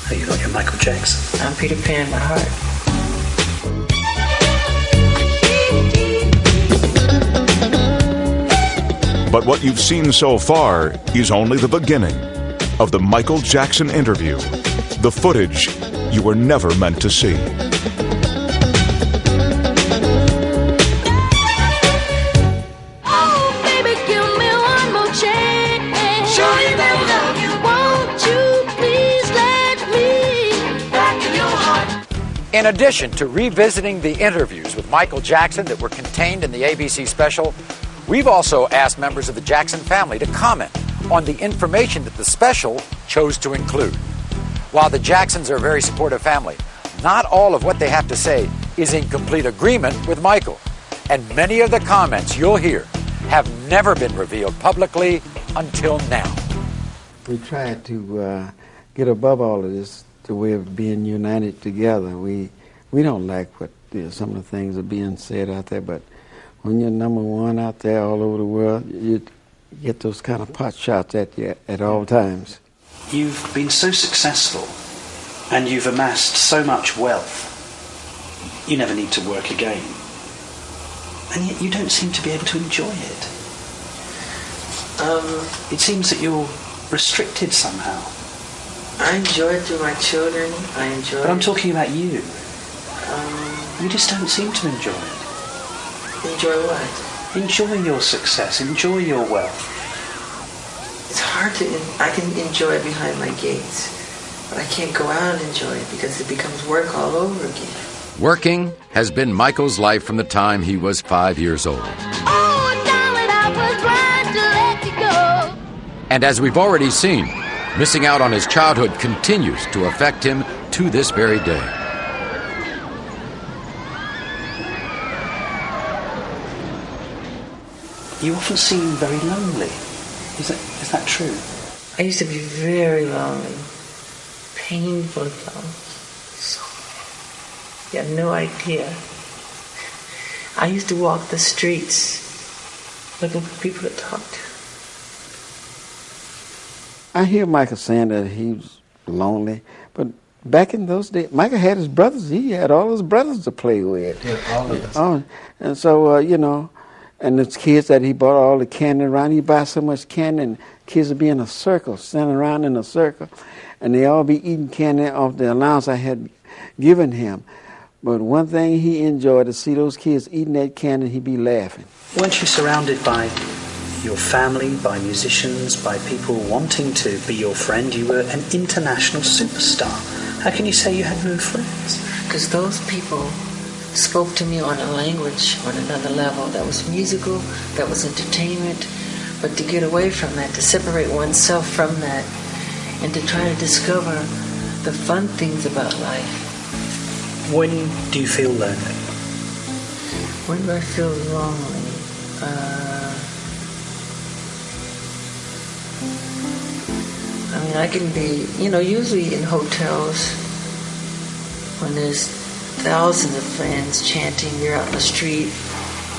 Oh, you're not your Michael Jackson. I'm Peter Pan by heart. But what you've seen so far is only the beginning of the Michael Jackson interview. The footage you were never meant to see. Oh, baby, give me one more chance. Show you that love you. Won't you please let me back in your heart? In addition to revisiting the interviews with Michael Jackson that were contained in the ABC special, we've also asked members of the Jackson family to comment on the information that the special chose to include. While the Jacksons are a very supportive family, not all of what they have to say is in complete agreement with Michael. And many of the comments you'll hear have never been revealed publicly until now. We tried to get above all of this, the way of being united together. We don't like what some of the things are being said out there, but when you're number one out there all over the world, you get those kind of pot shots at you at all times. You've been so successful and you've amassed so much wealth. You never need to work again. And yet you don't seem to be able to enjoy it. It seems that you're restricted somehow. I enjoy it through my children. I enjoy it. But I'm talking about you. You just don't seem to enjoy it. Enjoy what? Enjoy your success. Enjoy your wealth. It's hard to, I can enjoy it behind my gates, but I can't go out and enjoy it because it becomes work all over again. Working has been Michael's life from the time he was 5 years old. Oh, darling, I was trying to let you go. And as we've already seen, missing out on his childhood continues to affect him to this very day. You often seem very lonely. Is that true? I used to be very lonely, painfully lonely. So, you have no idea. I used to walk the streets looking for people to talk to. I hear Michael saying that he's lonely, but back in those days, Michael had his brothers. He had all his brothers to play with. Yeah, all of us. Oh, and so, and the kids that he bought all the candy around, he buy so much candy, and kids would be in a circle, standing around in a circle, and they all be eating candy off the allowance I had given him. But one thing he enjoyed to see those kids eating that candy, he'd be laughing. Weren't you surrounded by your family, by musicians, by people wanting to be your friend? You were an international superstar. How can you say you had no friends? Because those people spoke to me on a language on another level that was musical, that was entertainment, but to get away from that, to separate oneself from that, and to try to discover the fun things about life. When do you feel lonely? When do I feel lonely? I can be, usually in hotels when there's thousands of friends chanting, you're out in the street,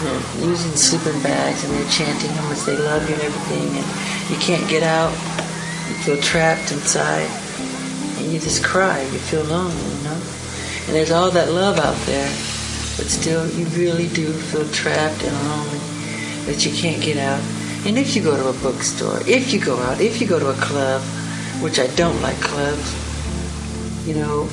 They're using sleeping bags and they're chanting how much they love you and everything, and you can't get out. You feel trapped inside, and you just cry. You feel lonely, you know. And there's all that love out there, but still, you really do feel trapped and lonely that you can't get out. And if you go to a bookstore, if you go out, if you go to a club, which I don't like clubs, you know,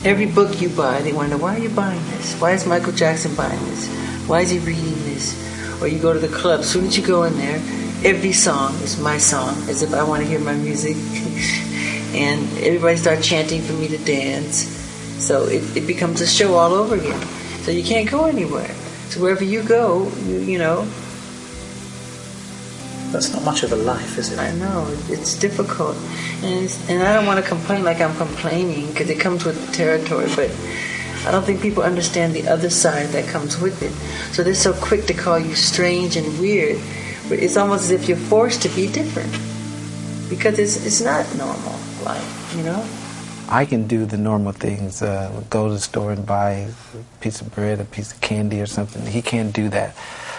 every book you buy, they want to know, why are you buying this? Why is Michael Jackson buying this? Why is he reading this? Or you go to the club, as soon as you go in there, every song is my song, as if I want to hear my music. And everybody starts chanting for me to dance. So it becomes a show all over again. So you can't go anywhere. So wherever you go, you know. That's not much of a life, is it? I know, it's difficult. And I don't want to complain like I'm complaining, because it comes with the territory, but I don't think people understand the other side that comes with it. So they're so quick to call you strange and weird, but it's almost as if you're forced to be different, because it's not normal life, you know? I can do the normal things, go to the store and buy a piece of bread, a piece of candy or something. He can't do that.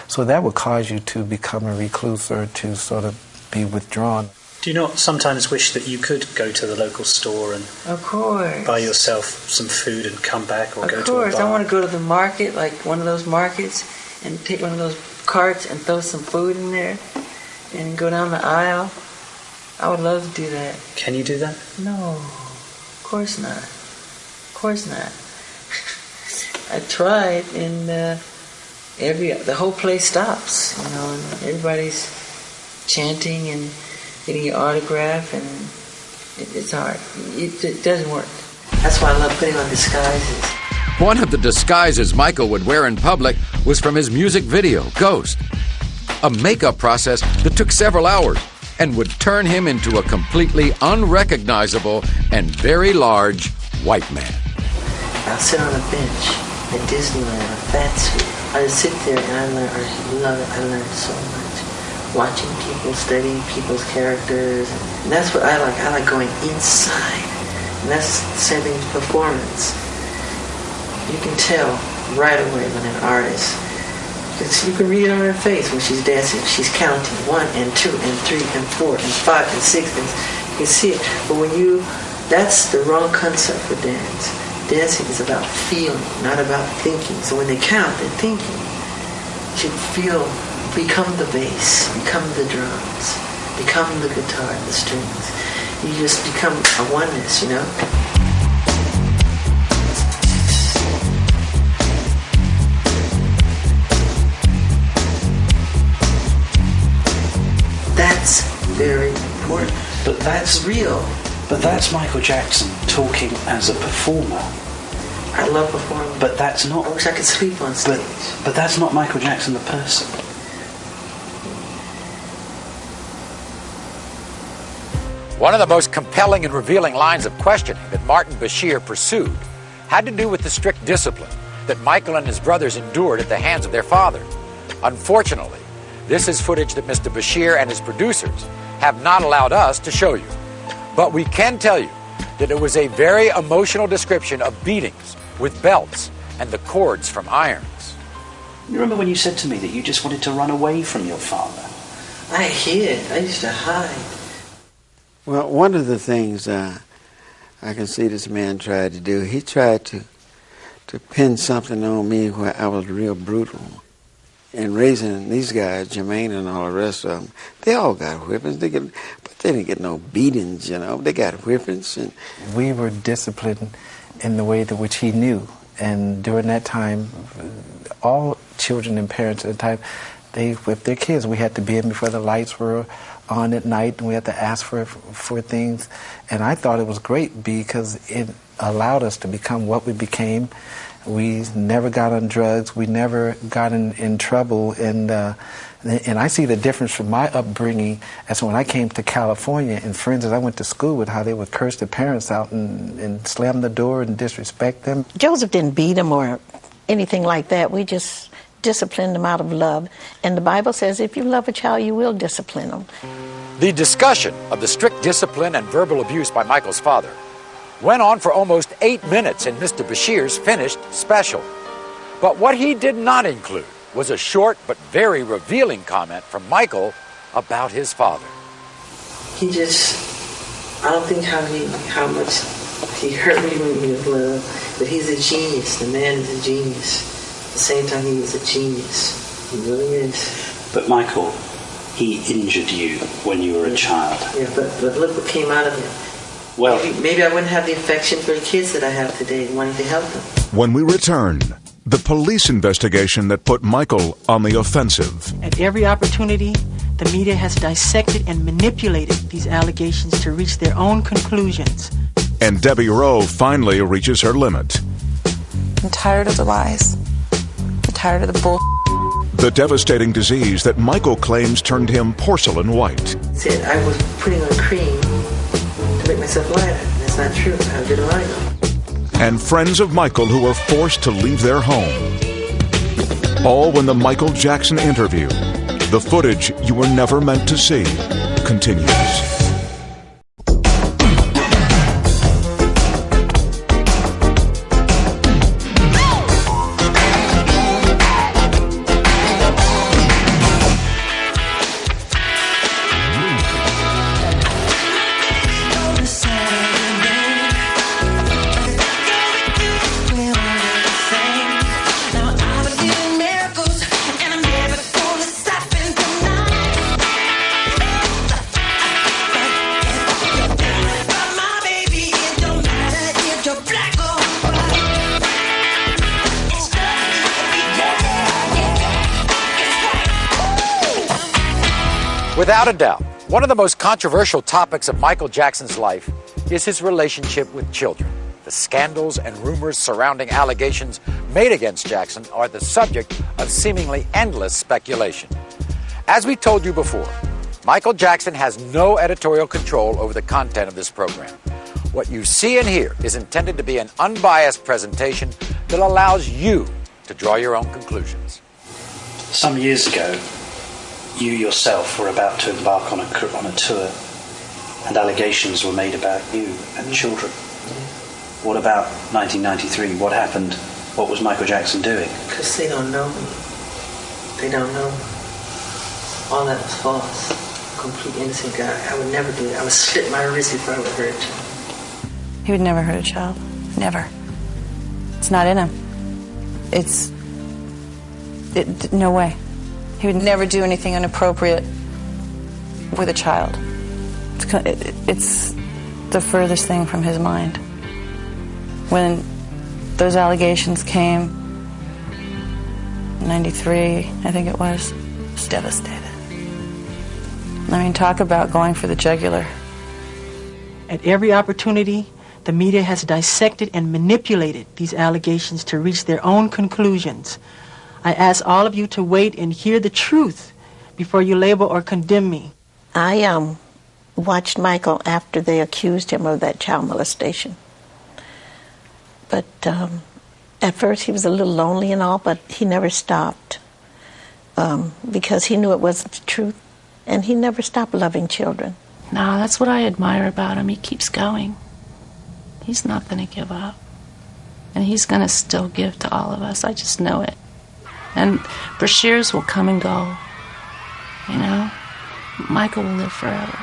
So that would cause you to become a recluse or to sort of be withdrawn. Do you not sometimes wish that you could go to the local store and of course buy yourself some food and come back, or of go course. to a bar? I want to go to the market, like one of those markets, and take one of those carts and throw some food in there and go down the aisle. I would love to do that. Can you do that? No, of course not. Of course not. I tried, and the whole place stops, you know, and everybody's chanting and getting your autograph, and it's hard. It doesn't work. That's why I love putting on disguises. One of the disguises Michael would wear in public was from his music video, Ghost. A makeup process that took several hours and would turn him into a completely unrecognizable and very large white man. I'll sit on a bench at Disneyland, a fat suit. I just sit there and I love it. I learned so much. Watching people, studying people's characters. And that's what I like. I like going inside. And that's the same thing with performance. You can tell right away when an artist, because you can read it on her face when she's dancing. She's counting 1 and 2 and 3 and 4 and 5 and 6. And you can see it. But that's the wrong concept for dance. Dancing is about feeling, not about thinking. So when they count, they're thinking. You should feel, become the bass, become the drums, become the guitar, the strings. You just become a oneness, you know? That's very important. But that's real. But that's Michael Jackson talking as a performer. I love performing. But that's not. I wish I could sleep on stage. But that's not Michael Jackson the person. One of the most compelling and revealing lines of questioning that Martin Bashir pursued had to do with the strict discipline that Michael and his brothers endured at the hands of their father. Unfortunately, this is footage that Mr. Bashir and his producers have not allowed us to show you. But we can tell you that it was a very emotional description of beatings with belts and the cords from irons. You remember when you said to me that you just wanted to run away from your father? I hid. I used to hide. Well, one of the things I can see this man tried to do, he tried to pin something on me where I was real brutal. And raising these guys, Jermaine and all the rest of them, they all got whippings. But they didn't get no beatings, you know. They got whippings. And we were disciplined in the way that which he knew. And during that time, all children and parents at the time, they whipped their kids. We had to be in before the lights were on at night, and we had to ask for things. And I thought it was great because it allowed us to become what we became. We never got on drugs. We never got in trouble. And I see the difference from my upbringing as when I came to California, and friends that I went to school with, how they would curse their parents out and slam the door and disrespect them. Joseph didn't beat him or anything like that. We just disciplined him out of love. And the Bible says if you love a child, you will discipline them. The discussion of the strict discipline and verbal abuse by Michael's father went on for almost 8 minutes in Mr. Bashir's finished special. But what he did not include was a short but very revealing comment from Michael about his father. He just, I don't think how much he hurt me when he was little, but he's a genius. The man is a genius. At the same time, he is a genius. He really is. But Michael, he injured you when you were a child. Yeah, but look what came out of it. Well, maybe I wouldn't have the affection for the kids that I have today, wanting to help them. When we return, the police investigation that put Michael on the offensive. At every opportunity, the media has dissected and manipulated these allegations to reach their own conclusions. And Debbie Rowe finally reaches her limit. I'm tired of the lies. I'm tired of the bull. The devastating disease that Michael claims turned him porcelain white. Said I was putting on cream to make myself lighter. That's not true. How did I know? And friends of Michael who were forced to leave their home. All when the Michael Jackson interview, the footage you were never meant to see, continues. Without a doubt, one of the most controversial topics of Michael Jackson's life is his relationship with children. The scandals and rumors surrounding allegations made against Jackson are the subject of seemingly endless speculation. As we told you before, Michael Jackson has no editorial control over the content of this program. What you see and hear is intended to be an unbiased presentation that allows you to draw your own conclusions. Some years ago, you yourself were about to embark on a tour, and allegations were made about you and children. What about 1993? What happened? What was Michael Jackson doing? Because they don't know me. They don't know me. All that was false. Complete innocent guy. I would never do that. I would slit my wrist before I would hurt a child. He would never hurt a child. Never. It's not in him. No way. He would never do anything inappropriate with a child. It's the furthest thing from his mind. When those allegations came, 93, I think it was devastated. I mean, talk about going for the jugular. At every opportunity, the media has dissected and manipulated these allegations to reach their own conclusions. I ask all of you to wait and hear the truth before you label or condemn me. I watched Michael after they accused him of that child molestation. But at first he was a little lonely and all, but he never stopped because he knew it wasn't the truth, and he never stopped loving children. No, that's what I admire about him. He keeps going. He's not going to give up. And he's going to still give to all of us. I just know it. And Brashears will come and go. You know? Michael will live forever.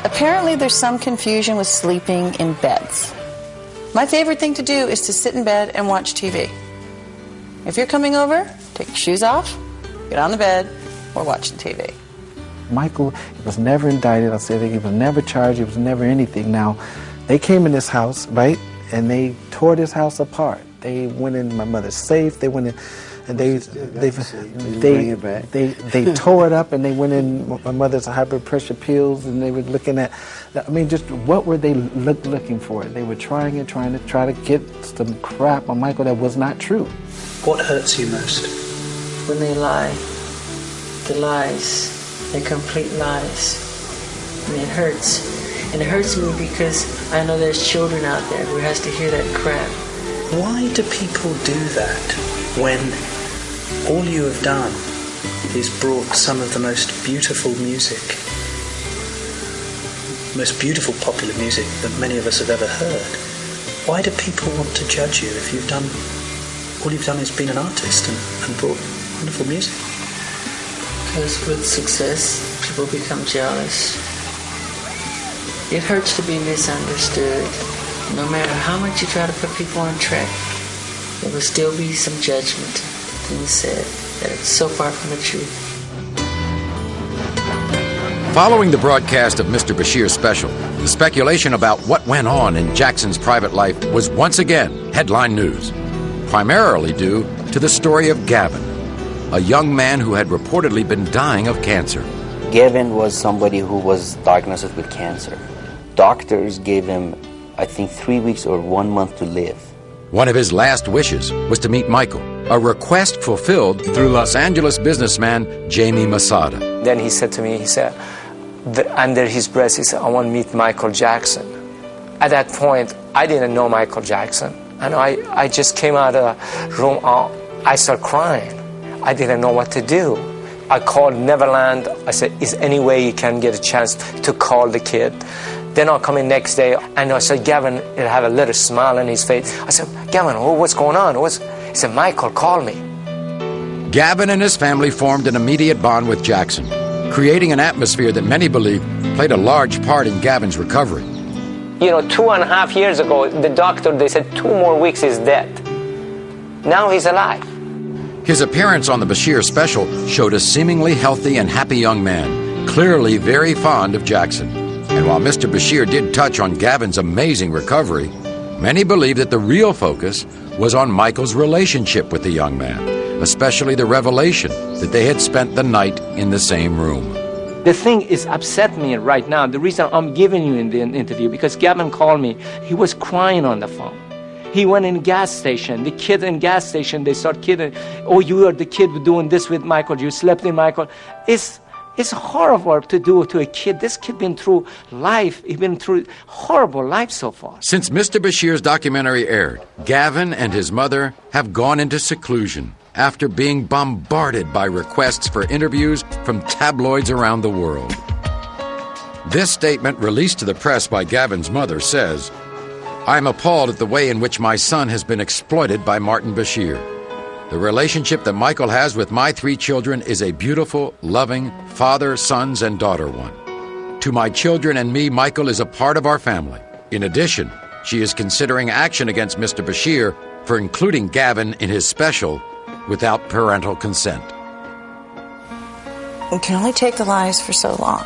Apparently there's some confusion with sleeping in beds. My favorite thing to do is to sit in bed and watch TV. If you're coming over, take your shoes off, get on the bed, or watch the TV. Michael was never indicted. I said he was never charged. He was never anything. Now, they came in this house, right, and they tore this house apart. They went in my mother's safe. They went in, and they tore it up, and they went in my mother's high blood pressure pills, and they were looking at. I mean, just what were they looking for? They were trying to get some crap on Michael that was not true. What hurts you most? When they lie. The lies. They're complete lies. And it hurts. And it hurts me because I know there's children out there who has to hear that crap. Why do people do that when all you have done is brought some of the most beautiful music, most beautiful popular music that many of us have ever heard, Why do people want to judge you if you've done, all you've done is been an artist and brought wonderful music? Because with success, people become jealous. It hurts to be misunderstood. No matter how much you try to put people on track, there will still be some judgment. Things said that it's so far from the truth. Following the broadcast of Mr. Bashir's special, the speculation about what went on in Jackson's private life was once again headline news, primarily due to the story of Gavin, a young man who had reportedly been dying of cancer. Gavin was somebody who was diagnosed with cancer. Doctors gave him, I think, 3 weeks or 1 month to live. One of his last wishes was to meet Michael, a request fulfilled through Los Angeles businessman Jamie Masada. Then he said to me, he said, under his breath, he said, I want to meet Michael Jackson. At that point, I didn't know Michael Jackson. And I just came out of the room, I started crying. I didn't know what to do. I called Neverland. I said, is any way you can get a chance to call the kid? Then I'll come in next day, and I said, Gavin, he'll have a little smile on his face. I said, Gavin, what's going on? He said, Michael, call me. Gavin and his family formed an immediate bond with Jackson, creating an atmosphere that many believe played a large part in Gavin's recovery. You know, 2.5 years ago, the doctor, they said 2 more weeks he's dead. Now he's alive. His appearance on the Bashir special showed a seemingly healthy and happy young man, clearly very fond of Jackson. And while Mr. Bashir did touch on Gavin's amazing recovery, many believe that the real focus was on Michael's relationship with the young man, especially the revelation that they had spent the night in the same room. The thing is upset me right now. The reason I'm giving you in the interview, because Gavin called me. He was crying on the phone. He went in gas station. The kid in gas station, they start kidding. Oh, you are the kid doing this with Michael. You slept in Michael. It's horrible to do to a kid. This kid been through life. He's been through horrible life so far. Since Mr. Bashir's documentary aired, Gavin and his mother have gone into seclusion after being bombarded by requests for interviews from tabloids around the world. This statement released to the press by Gavin's mother says, I'm appalled at the way in which my son has been exploited by Martin Bashir. The relationship that Michael has with my 3 children is a beautiful, loving, father, sons, and daughter one. To my children and me, Michael is a part of our family. In addition, she is considering action against Mr. Bashir for including Gavin in his special without parental consent. You can only take the lies for so long.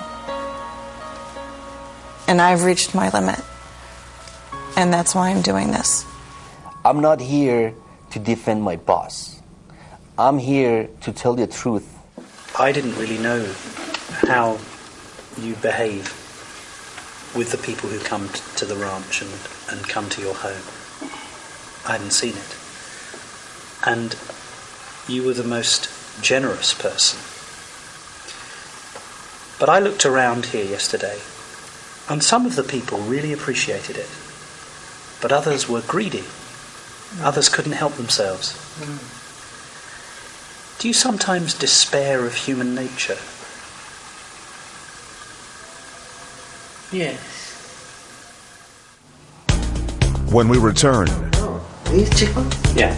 And I've reached my limit. And that's why I'm doing this. I'm not here to defend my boss. I'm here to tell the truth. I didn't really know how you behave with the people who come to the ranch and come to your home. I hadn't seen it. And you were the most generous person. But I looked around here yesterday, and some of the people really appreciated it. But others were greedy. Others couldn't help themselves. Do you sometimes despair of human nature? Yes. When we return, These chickens? Yeah.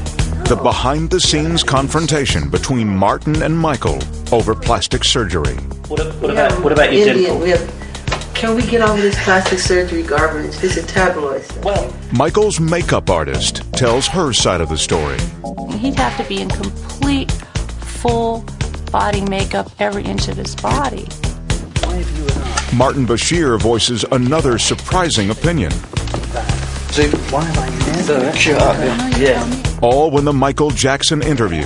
the behind-the-scenes confrontation between Martin and Michael over plastic surgery. What about your dimple? Can we get off of this plastic surgery garbage? This is tabloids. Well, Michael's makeup artist tells her side of the story. He'd have to be in complete, full body makeup every inch of his body. Martin Bashir voices another surprising opinion. So why have I never? Yeah. All when the Michael Jackson interview,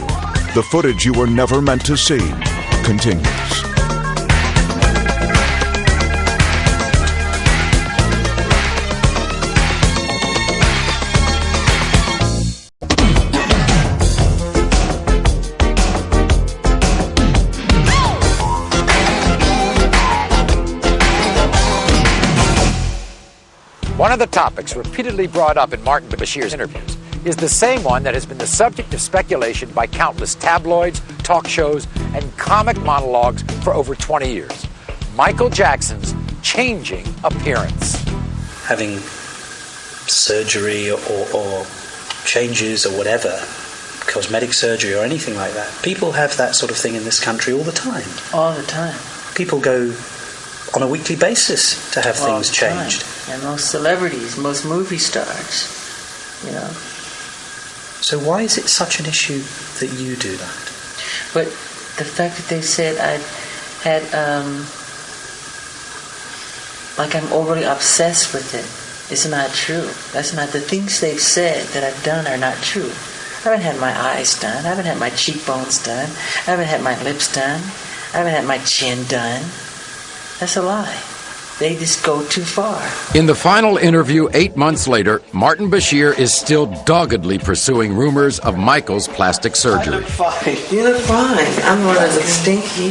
the footage you were never meant to see, continues. One of the topics repeatedly brought up in Martin Bashir's interviews is the same one that has been the subject of speculation by countless tabloids, talk shows, and comic monologues for over 20 years. Michael Jackson's changing appearance. Having surgery or changes or whatever, cosmetic surgery or anything like that. People have that sort of thing in this country all the time. All the time. People go on a weekly basis to have All things the time. changed. And most celebrities, most movie stars, you know. So why is it such an issue that you do that? But the fact that they said I had, like I'm overly obsessed with it, is not true. That's not, the things they've said that I've done are not true. I haven't had my eyes done. I haven't had my cheekbones done. I haven't had my lips done. I haven't had my chin done. That's a lie. They just go too far. In the final interview 8 months later, Martin Bashir is still doggedly pursuing rumors of Michael's plastic surgery. Fine. You look fine. I'm the one that looks stinky.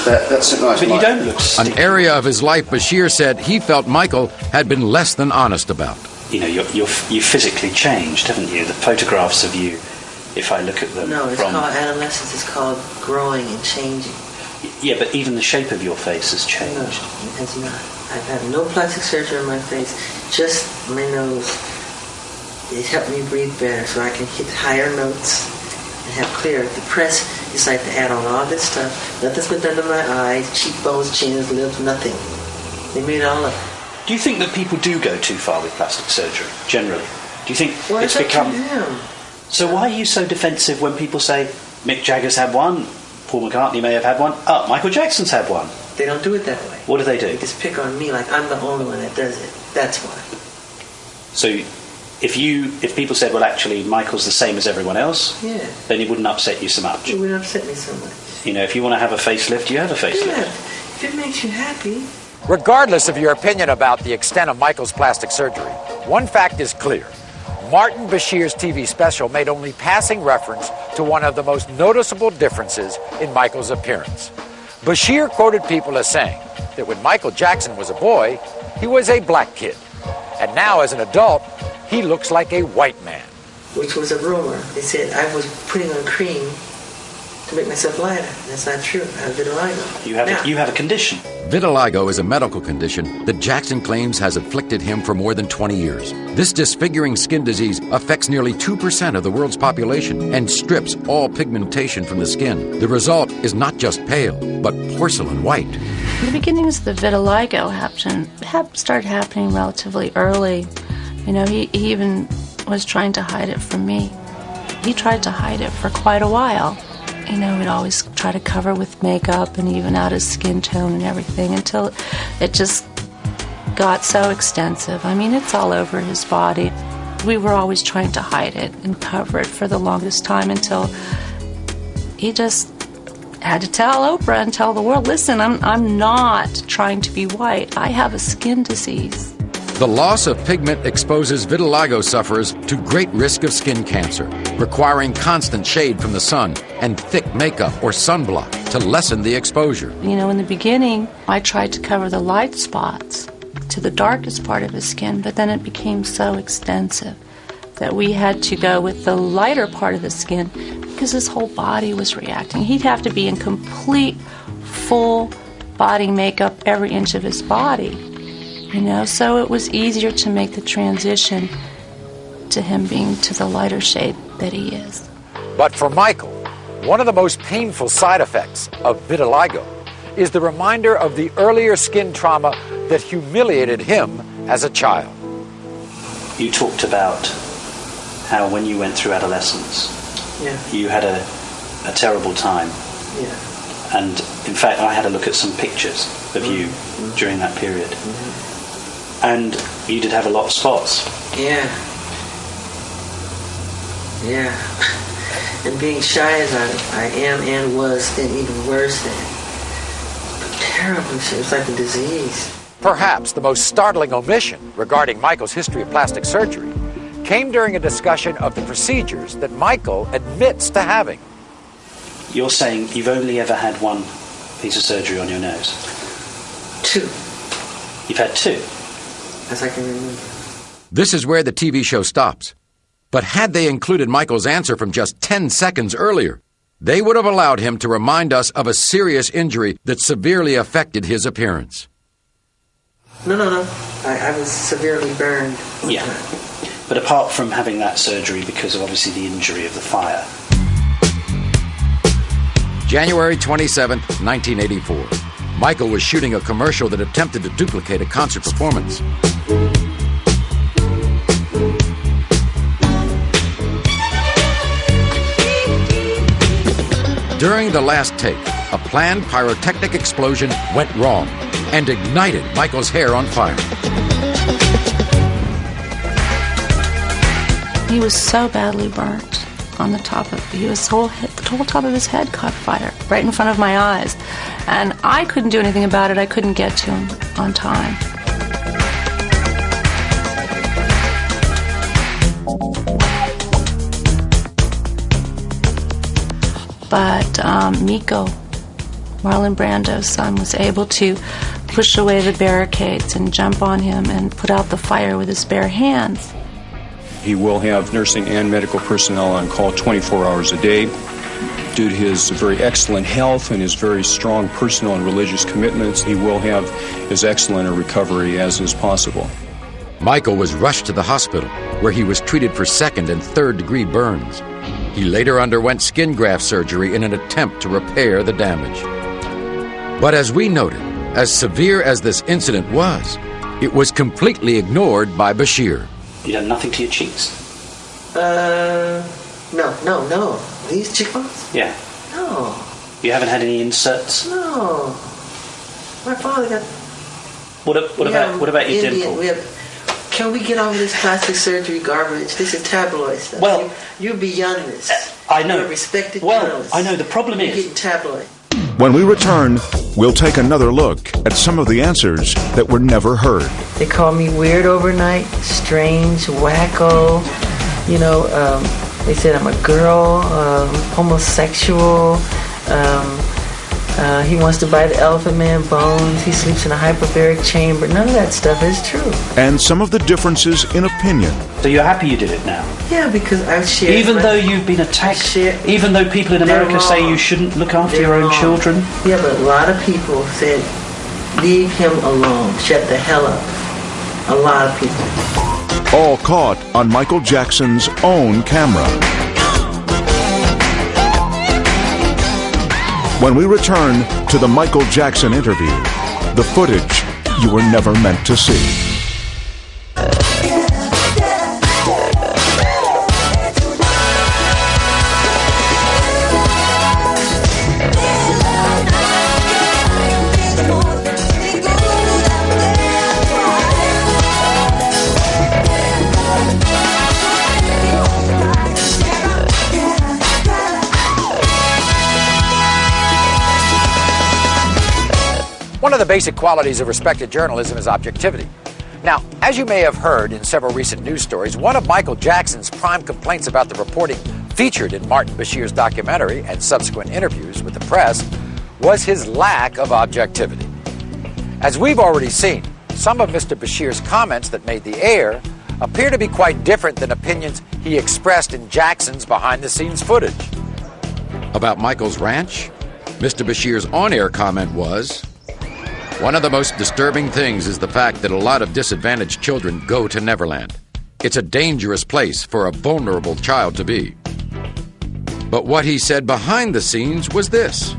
That's a nice. But you don't look stinky. An area of his life Bashir said he felt Michael had been less than honest about. You know, you physically changed, haven't you? The photographs of you, if I look at them. No, it's called adolescence. It's called growing and changing. Yeah, but even the shape of your face has changed. No, it has not. I've had no plastic surgery on my face, just my nose. It helped me breathe better so I can hit higher notes and have clear. The press is like to add on all this stuff. Nothing's been done to my eyes, cheekbones, chins, lips, nothing. They made it all up. Do you think that people do go too far with plastic surgery, generally? Do you think it's become... So why are you so defensive when people say Mick Jagger's had one, Paul McCartney may have had one, Michael Jackson's had one? They don't do it that way. What do they do? They just pick on me like I'm the only one that does it. That's why. So if people said, well, actually, Michael's the same as everyone else, then it wouldn't upset you so much. It wouldn't upset me so much. You know, if you want to have a facelift, you have a facelift. Yeah, if it makes you happy. Regardless of your opinion about the extent of Michael's plastic surgery, one fact is clear. Martin Bashir's TV special made only passing reference to one of the most noticeable differences in Michael's appearance. Bashir quoted people as saying that when Michael Jackson was a boy, he was a black kid. And now as an adult, he looks like a white man. Which was a rumor. They said I was putting on cream to make myself lighter. That's not true. I have vitiligo. You have a condition. Vitiligo is a medical condition that Jackson claims has afflicted him for more than 20 years. This disfiguring skin disease affects nearly 2% of the world's population and strips all pigmentation from the skin. The result is not just pale, but porcelain white. The beginnings of the vitiligo started happening relatively early. You know, he even was trying to hide it from me. He tried to hide it for quite a while. You know, we'd always try to cover with makeup and even out his skin tone and everything until it just got so extensive. I mean, it's all over his body. We were always trying to hide it and cover it for the longest time until he just had to tell Oprah and tell the world, listen, I'm not trying to be white. I have a skin disease. The loss of pigment exposes vitiligo sufferers to great risk of skin cancer, requiring constant shade from the sun and thick makeup or sunblock to lessen the exposure. You know, in the beginning, I tried to cover the light spots to the darkest part of his skin, but then it became so extensive that we had to go with the lighter part of the skin because his whole body was reacting. He'd have to be in complete, full body makeup every inch of his body. You know, so it was easier to make the transition to him being to the lighter shade that he is. But for Michael, one of the most painful side effects of vitiligo is the reminder of the earlier skin trauma that humiliated him as a child. You talked about how when you went through adolescence, you had a terrible time. Yeah. And in fact, I had a look at some pictures of you during that period. And you did have a lot of spots. Yeah. Yeah. And being shy as I am and was, then even worse then. Terrible shit. It's like a disease. Perhaps the most startling omission regarding Michael's history of plastic surgery came during a discussion of the procedures that Michael admits to having. You're saying you've only ever had one piece of surgery on your nose? 2. You've had 2? As I can remember. This is where the TV show stops. But had they included Michael's answer from just 10 seconds earlier, they would have allowed him to remind us of a serious injury that severely affected his appearance. No. I was severely burned. Yeah. But apart from having that surgery because of obviously the injury of the fire. January 27, 1984. Michael was shooting a commercial that attempted to duplicate a concert performance. During the last take, a planned pyrotechnic explosion went wrong and ignited Michael's hair on fire. He was so badly burnt on the top of the whole top of his head caught fire right in front of my eyes, and I couldn't do anything about it. I couldn't get to him on time. But Miko, Marlon Brando's son, was able to push away the barricades and jump on him and put out the fire with his bare hands. He will have nursing and medical personnel on call 24 hours a day. Due to his very excellent health and his very strong personal and religious commitments, he will have as excellent a recovery as is possible. Michael was rushed to the hospital, where he was treated for second and third degree burns. He later underwent skin graft surgery in an attempt to repair the damage. But as we noted, as severe as this incident was, it was completely ignored by Bashir. You done nothing to your cheeks? No. These cheekbones? Yeah. No. You haven't had any inserts? No. My father got... What about your dimple? Can we get off this plastic surgery garbage? This is tabloid stuff. Well... You're beyond this. I know. You're a respected journalist. I know. The problem is... You're getting tabloid. When we return, we'll take another look at some of the answers that were never heard. They call me weird overnight, strange, wacko. They said I'm a girl, homosexual. He wants to buy the Elephant Man bones. He sleeps in a hyperbaric chamber. None of that stuff is true. And some of the differences in opinion. So you're happy you did it now? Yeah, because I shared... Even though you've been attacked, even though people in America say you shouldn't look after your own children? Yeah, but a lot of people said, leave him alone. Shut the hell up. A lot of people. All caught on Michael Jackson's own camera. When we return to the Michael Jackson interview, the footage you were never meant to see. One of the basic qualities of respected journalism is objectivity. Now, as you may have heard in several recent news stories, one of Michael Jackson's prime complaints about the reporting featured in Martin Bashir's documentary and subsequent interviews with the press was his lack of objectivity. As we've already seen, some of Mr. Bashir's comments that made the air appear to be quite different than opinions he expressed in Jackson's behind-the-scenes footage. About Michael's ranch, Mr. Bashir's on-air comment was, "One of the most disturbing things is the fact that a lot of disadvantaged children go to Neverland. It's a dangerous place for a vulnerable child to be." But what he said behind the scenes was this.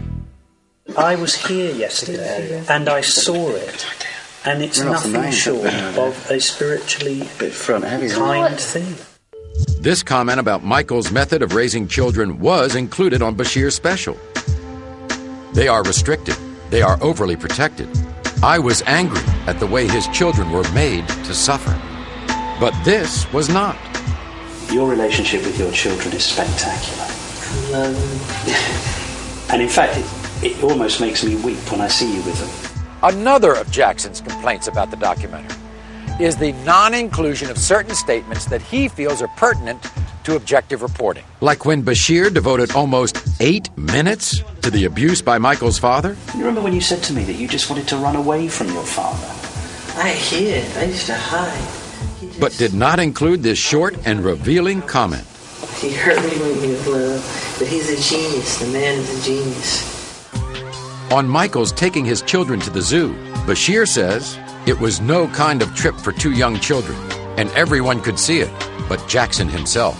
I was here yesterday and I saw it, and it's nothing short of a spiritually kind thing. This comment about Michael's method of raising children was included on Bashir's special. They are restricted. They are overly protected. I was angry at the way his children were made to suffer. But this was not. Your relationship with your children is spectacular. I love them. And in fact, it almost makes me weep when I see you with them. Another of Jackson's complaints about the documentary is the non-inclusion of certain statements that he feels are pertinent to objective reporting. Like when Bashir devoted almost 8 minutes to the abuse by Michael's father? You remember when you said to me that you just wanted to run away from your father? I hid. I used to hide. But did not include this short and revealing comment. He hurt me when he was little, but he's a genius. The man is a genius. On Michael's taking his children to the zoo, Bashir says, It was no kind of trip for two young children, and everyone could see it, but Jackson himself.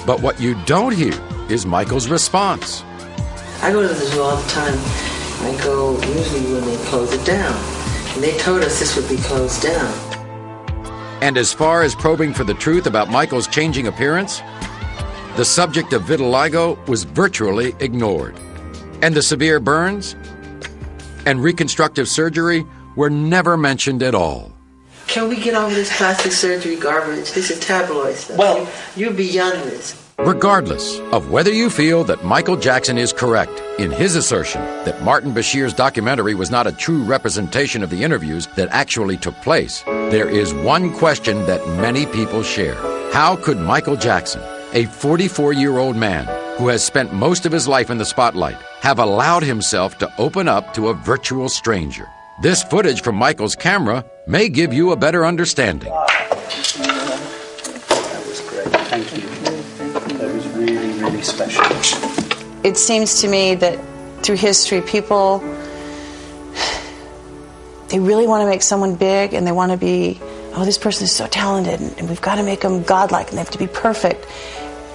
But what you don't hear is Michael's response. I go to the zoo all the time. I go usually when they close it down. And they told us this would be closed down. And as far as probing for the truth about Michael's changing appearance, the subject of vitiligo was virtually ignored. And the severe burns and reconstructive surgery were never mentioned at all. Can we get over this plastic surgery garbage? This is tabloid stuff. Well, you're beyond this. Regardless of whether you feel that Michael Jackson is correct in his assertion that Martin Bashir's documentary was not a true representation of the interviews that actually took place, there is one question that many people share. How could Michael Jackson, a 44-year-old man who has spent most of his life in the spotlight, have allowed himself to open up to a virtual stranger? This footage from Michael's camera may give you a better understanding. That was great. Thank you. That was really, really special. It seems to me that through history, people, they really want to make someone big, and they want to be, oh, this person is so talented, and we've got to make them godlike, and they have to be perfect.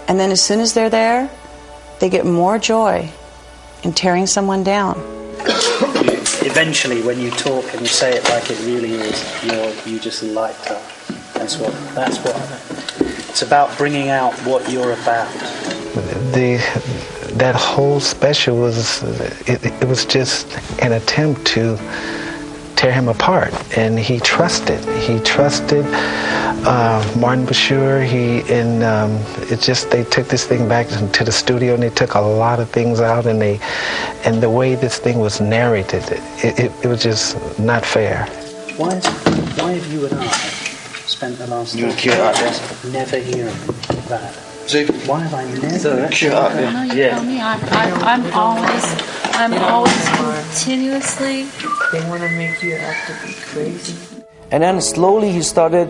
And then as soon as they're there, they get more joy in tearing someone down. Eventually, when you talk and you say it like it really is, you just light up. That's what. It's about bringing out what you're about. That whole special was it was just an attempt to tear him apart, and he trusted Martin Bashir. They took this thing back to the studio, and they took a lot of things out, and the way this thing was narrated, it was just not fair. Why have you and I spent the last never hearing that? Why have I never? I'm always continuously. They want to make you out to be crazy. And then slowly he started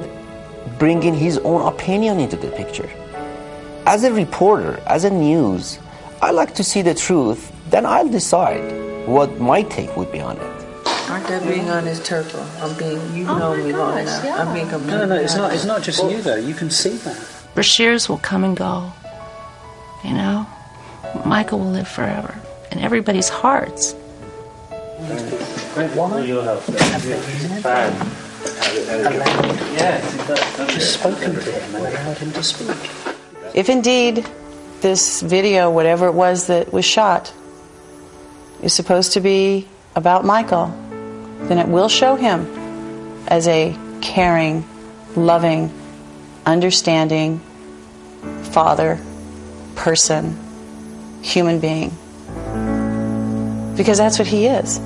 bringing his own opinion into the picture. As a reporter, as a news, I like to see the truth, then I'll decide what my take would be on it. Aren't that being honest, Turtle? You know me long enough. Yeah. I'm being completely No, it's not just you though. You can see that. Bashirs will come and go. You know? Michael will live forever in everybody's hearts. Why? Just spoken to him and allowed him to speak. If indeed this video, whatever it was that was shot, is supposed to be about Michael, then it will show him as a caring, loving, understanding father, person, human being. Because that's what he is.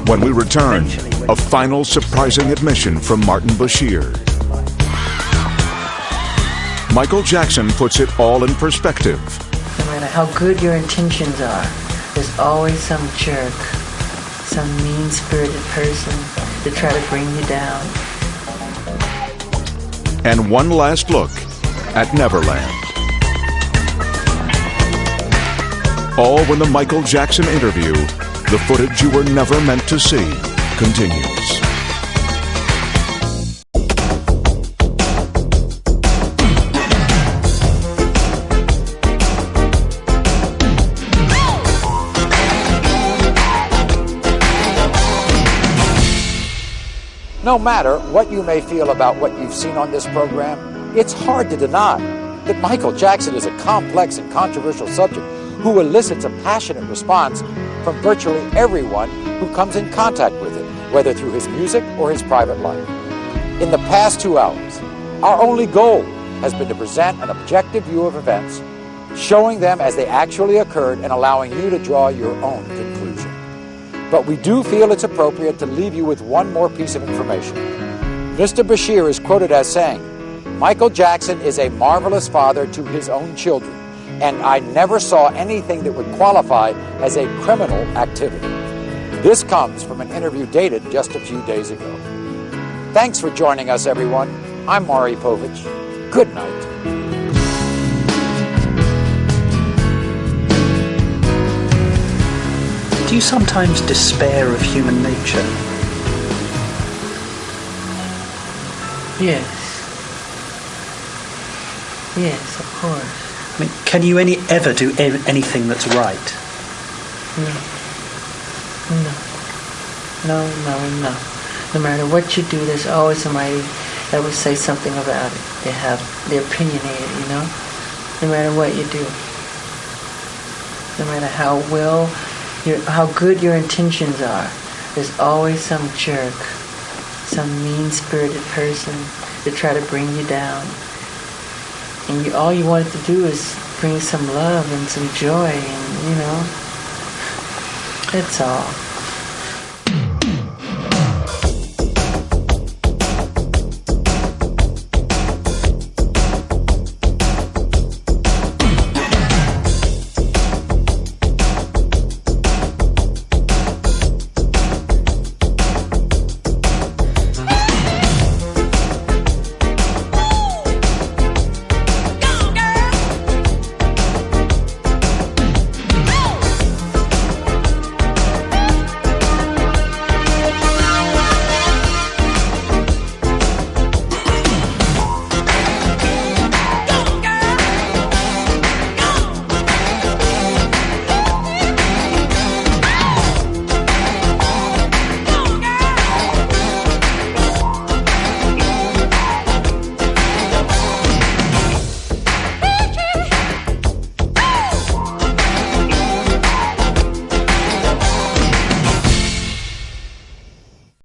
When we return, a final surprising admission from Martin Bashir. Michael Jackson puts it all in perspective. No matter how good your intentions are, there's always some jerk, some mean-spirited person to try to bring you down. And one last look at Neverland. All when the Michael Jackson interview, the footage you were never meant to see, continues. No matter what you may feel about what you've seen on this program, it's hard to deny that Michael Jackson is a complex and controversial subject who elicits a passionate response from virtually everyone who comes in contact with him, whether through his music or his private life. In the past 2 hours, our only goal has been to present an objective view of events, showing them as they actually occurred and allowing you to draw your own conclusion. But we do feel it's appropriate to leave you with one more piece of information. Mr. Bashir is quoted as saying, "Michael Jackson is a marvelous father to his own children, and I never saw anything that would qualify as a criminal activity." This comes from an interview dated just a few days ago. Thanks for joining us, everyone. I'm Maury Povich. Good night. Do you sometimes despair of human nature? Yes. Yes, of course. I mean, can you ever do anything that's right? No. No matter what you do, there's always somebody that will say something about it. They're opinionated, you know? No matter what you do. No matter how good your intentions are, there's always some jerk, some mean-spirited person to try to bring you down. And all you wanted to do is bring some love and some joy, and, you know, that's all.